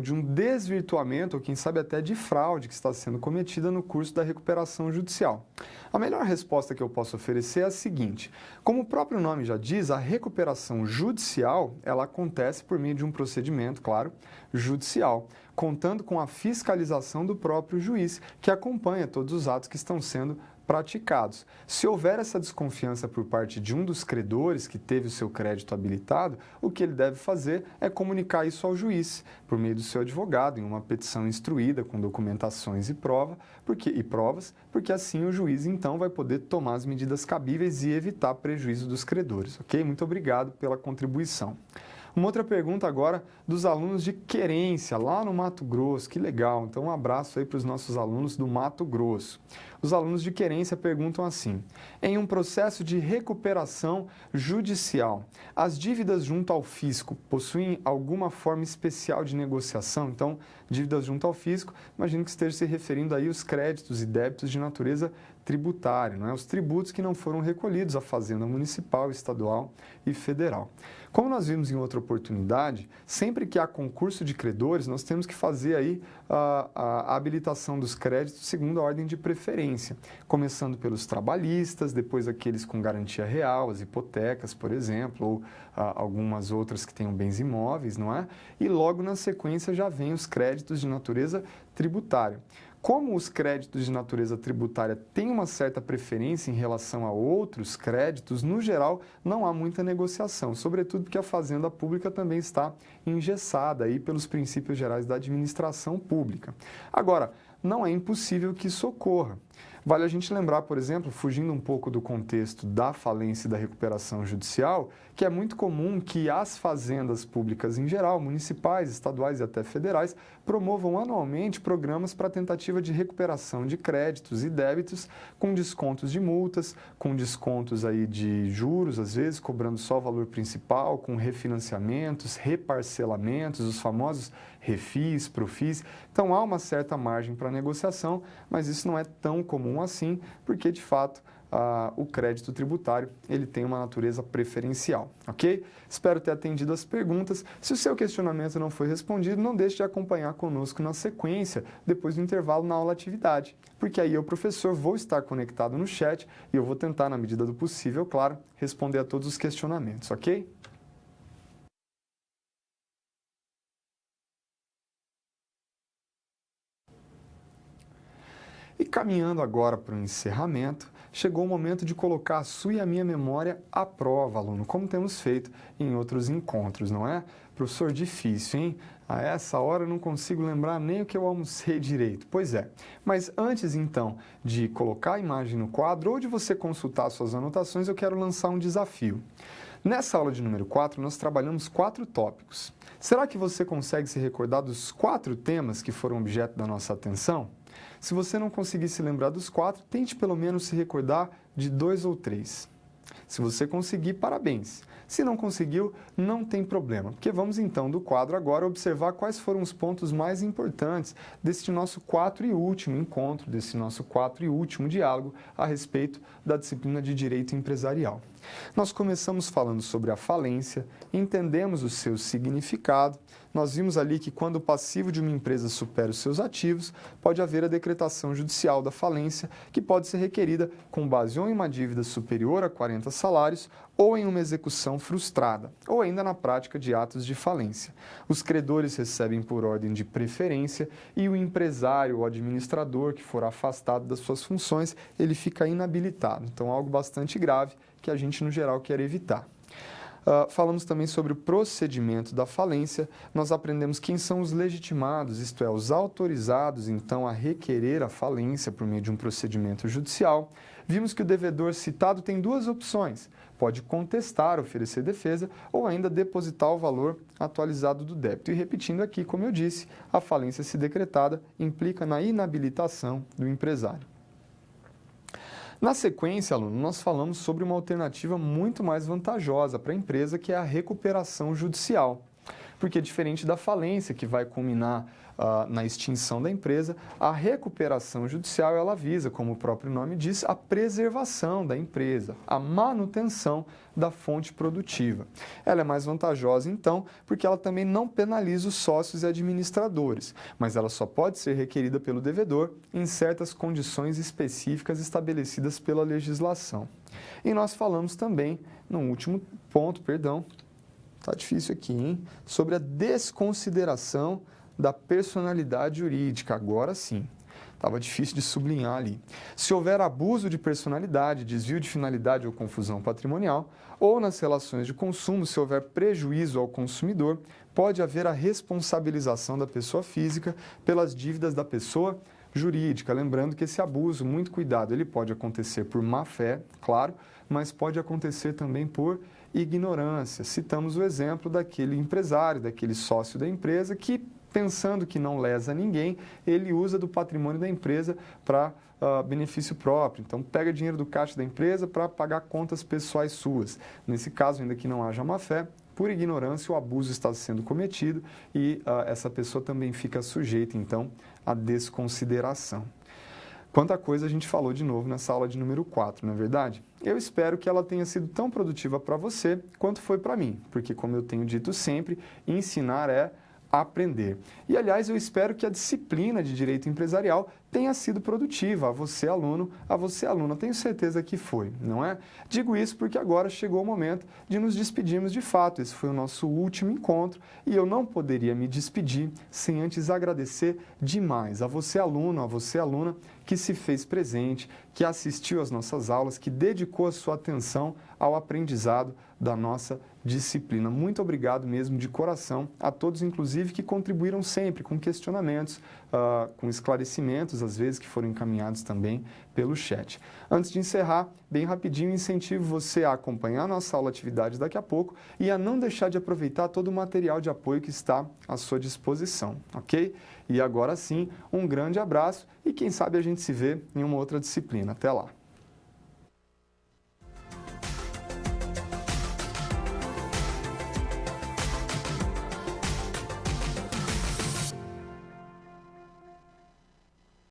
de um desvirtuamento, ou quem sabe até de fraude que está sendo cometida no curso da recuperação judicial. A melhor resposta que eu posso oferecer é a seguinte: como o próprio nome já diz, a recuperação judicial, ela acontece por meio de um procedimento, claro, judicial, contando com a fiscalização do próprio juiz, que acompanha todos os atos que estão sendo praticados. Se houver essa desconfiança por parte de um dos credores que teve o seu crédito habilitado, o que ele deve fazer é comunicar isso ao juiz, por meio do seu advogado, em uma petição instruída com documentações e provas, porque assim o juiz então vai poder tomar as medidas cabíveis e evitar prejuízo dos credores, ok? Muito obrigado pela contribuição. Uma outra pergunta agora dos alunos de Querência, lá no Mato Grosso. Que legal! Então, um abraço aí para os nossos alunos do Mato Grosso. Os alunos de Querência perguntam assim: em um processo de recuperação judicial, as dívidas junto ao fisco possuem alguma forma especial de negociação? Então, dívidas junto ao fisco, imagino que esteja se referindo aí aos créditos e débitos de natureza tributária, não é? Os tributos que não foram recolhidos à Fazenda Municipal, Estadual e Federal. Como nós vimos em outra oportunidade, sempre que há concurso de credores, nós temos que fazer aí a habilitação dos créditos segundo a ordem de preferência, começando pelos trabalhistas, depois aqueles com garantia real, as hipotecas, por exemplo, ou algumas outras que tenham bens imóveis, não é? E logo na sequência já vem os créditos de natureza tributária. Como os créditos de natureza tributária têm uma certa preferência em relação a outros créditos, no geral, não há muita negociação, sobretudo porque a Fazenda Pública também está engessada aí pelos princípios gerais da administração pública. Agora, não é impossível que isso ocorra. Vale a gente lembrar, por exemplo, fugindo um pouco do contexto da falência e da recuperação judicial, que é muito comum que as fazendas públicas em geral, municipais, estaduais e até federais, promovam anualmente programas para tentativa de recuperação de créditos e débitos com descontos de multas, com descontos aí de juros, às vezes cobrando só o valor principal, com refinanciamentos, reparcelamentos, os famosos refis, profis. Então há uma certa margem para negociação, mas isso não é tão comum assim, porque de fato o crédito tributário ele tem uma natureza preferencial, ok? Espero ter atendido as perguntas. Se o seu questionamento não foi respondido, não deixe de acompanhar conosco na sequência, depois do intervalo na aula atividade, porque aí eu, professor, vou estar conectado no chat e eu vou tentar, na medida do possível, claro, responder a todos os questionamentos, ok? E caminhando agora para o encerramento, chegou o momento de colocar a sua e a minha memória à prova, aluno, como temos feito em outros encontros, não é? Professor, difícil, hein? A essa hora eu não consigo lembrar nem o que eu almocei direito. Pois é, mas antes então de colocar a imagem no quadro ou de você consultar suas anotações, eu quero lançar um desafio. Nessa aula de número 4, nós trabalhamos 4 tópicos. Será que você consegue se recordar dos 4 temas que foram objeto da nossa atenção? Se você não conseguir se lembrar dos 4, tente pelo menos se recordar de 2 ou 3. Se você conseguir, parabéns. Se não conseguiu, não tem problema, porque vamos então do quadro agora observar quais foram os pontos mais importantes deste nosso 4 e último encontro, desse nosso 4 e último diálogo a respeito da disciplina de Direito Empresarial. Nós começamos falando sobre a falência, entendemos o seu significado. Nós vimos ali que quando o passivo de uma empresa supera os seus ativos, pode haver a decretação judicial da falência, que pode ser requerida com base ou em uma dívida superior a 40 salários ou em uma execução frustrada, ou ainda na prática de atos de falência. Os credores recebem por ordem de preferência e o empresário ou administrador que for afastado das suas funções, ele fica inabilitado. Então, algo bastante grave que a gente, no geral, quer evitar. Falamos também sobre o procedimento da falência. Nós aprendemos quem são os legitimados, isto é, os autorizados, então, a requerer a falência por meio de um procedimento judicial. Vimos que o devedor citado tem 2 opções. Pode contestar, oferecer defesa ou ainda depositar o valor atualizado do débito. E repetindo aqui, como eu disse, a falência se decretada implica na inabilitação do empresário. Na sequência, aluno, nós falamos sobre uma alternativa muito mais vantajosa para a empresa, que é a recuperação judicial. Porque diferente da falência, que vai culminar na extinção da empresa, a recuperação judicial ela visa, como o próprio nome diz, a preservação da empresa, a manutenção da fonte produtiva. Ela é mais vantajosa, então, porque ela também não penaliza os sócios e administradores, mas ela só pode ser requerida pelo devedor em certas condições específicas estabelecidas pela legislação. E nós falamos também, no último ponto, tá difícil aqui, hein? Sobre a desconsideração da personalidade jurídica, agora sim. Estava difícil de sublinhar ali. Se houver abuso de personalidade, desvio de finalidade ou confusão patrimonial, ou nas relações de consumo, se houver prejuízo ao consumidor, pode haver a responsabilização da pessoa física pelas dívidas da pessoa jurídica. Lembrando que esse abuso, muito cuidado, ele pode acontecer por má fé, claro, mas pode acontecer também por ignorância. Citamos o exemplo daquele empresário, daquele sócio da empresa que, pensando que não lesa ninguém, ele usa do patrimônio da empresa para benefício próprio. Então, pega dinheiro do caixa da empresa para pagar contas pessoais suas. Nesse caso, ainda que não haja má-fé, por ignorância, o abuso está sendo cometido e essa pessoa também fica sujeita, então, à desconsideração. Quanta coisa a gente falou de novo nessa aula de número 4, não é verdade? Eu espero que ela tenha sido tão produtiva para você quanto foi para mim, porque, como eu tenho dito sempre, ensinar é aprender. E, aliás, eu espero que a disciplina de Direito Empresarial tenha sido produtiva a você, aluno, a você, aluna. Tenho certeza que foi, não é? Digo isso porque agora chegou o momento de nos despedirmos de fato. Esse foi o nosso último encontro e eu não poderia me despedir sem antes agradecer demais a você, aluno, a você, aluna, que se fez presente, que assistiu às nossas aulas, que dedicou a sua atenção ao aprendizado da nossa disciplina. Muito obrigado mesmo de coração a todos, inclusive, que contribuíram sempre com questionamentos, com esclarecimentos, às vezes, que foram encaminhados também pelo chat. Antes de encerrar, bem rapidinho, incentivo você a acompanhar a nossa aula atividade daqui a pouco e a não deixar de aproveitar todo o material de apoio que está à sua disposição, ok? E agora sim, um grande abraço e quem sabe a gente se vê em uma outra disciplina. Até lá!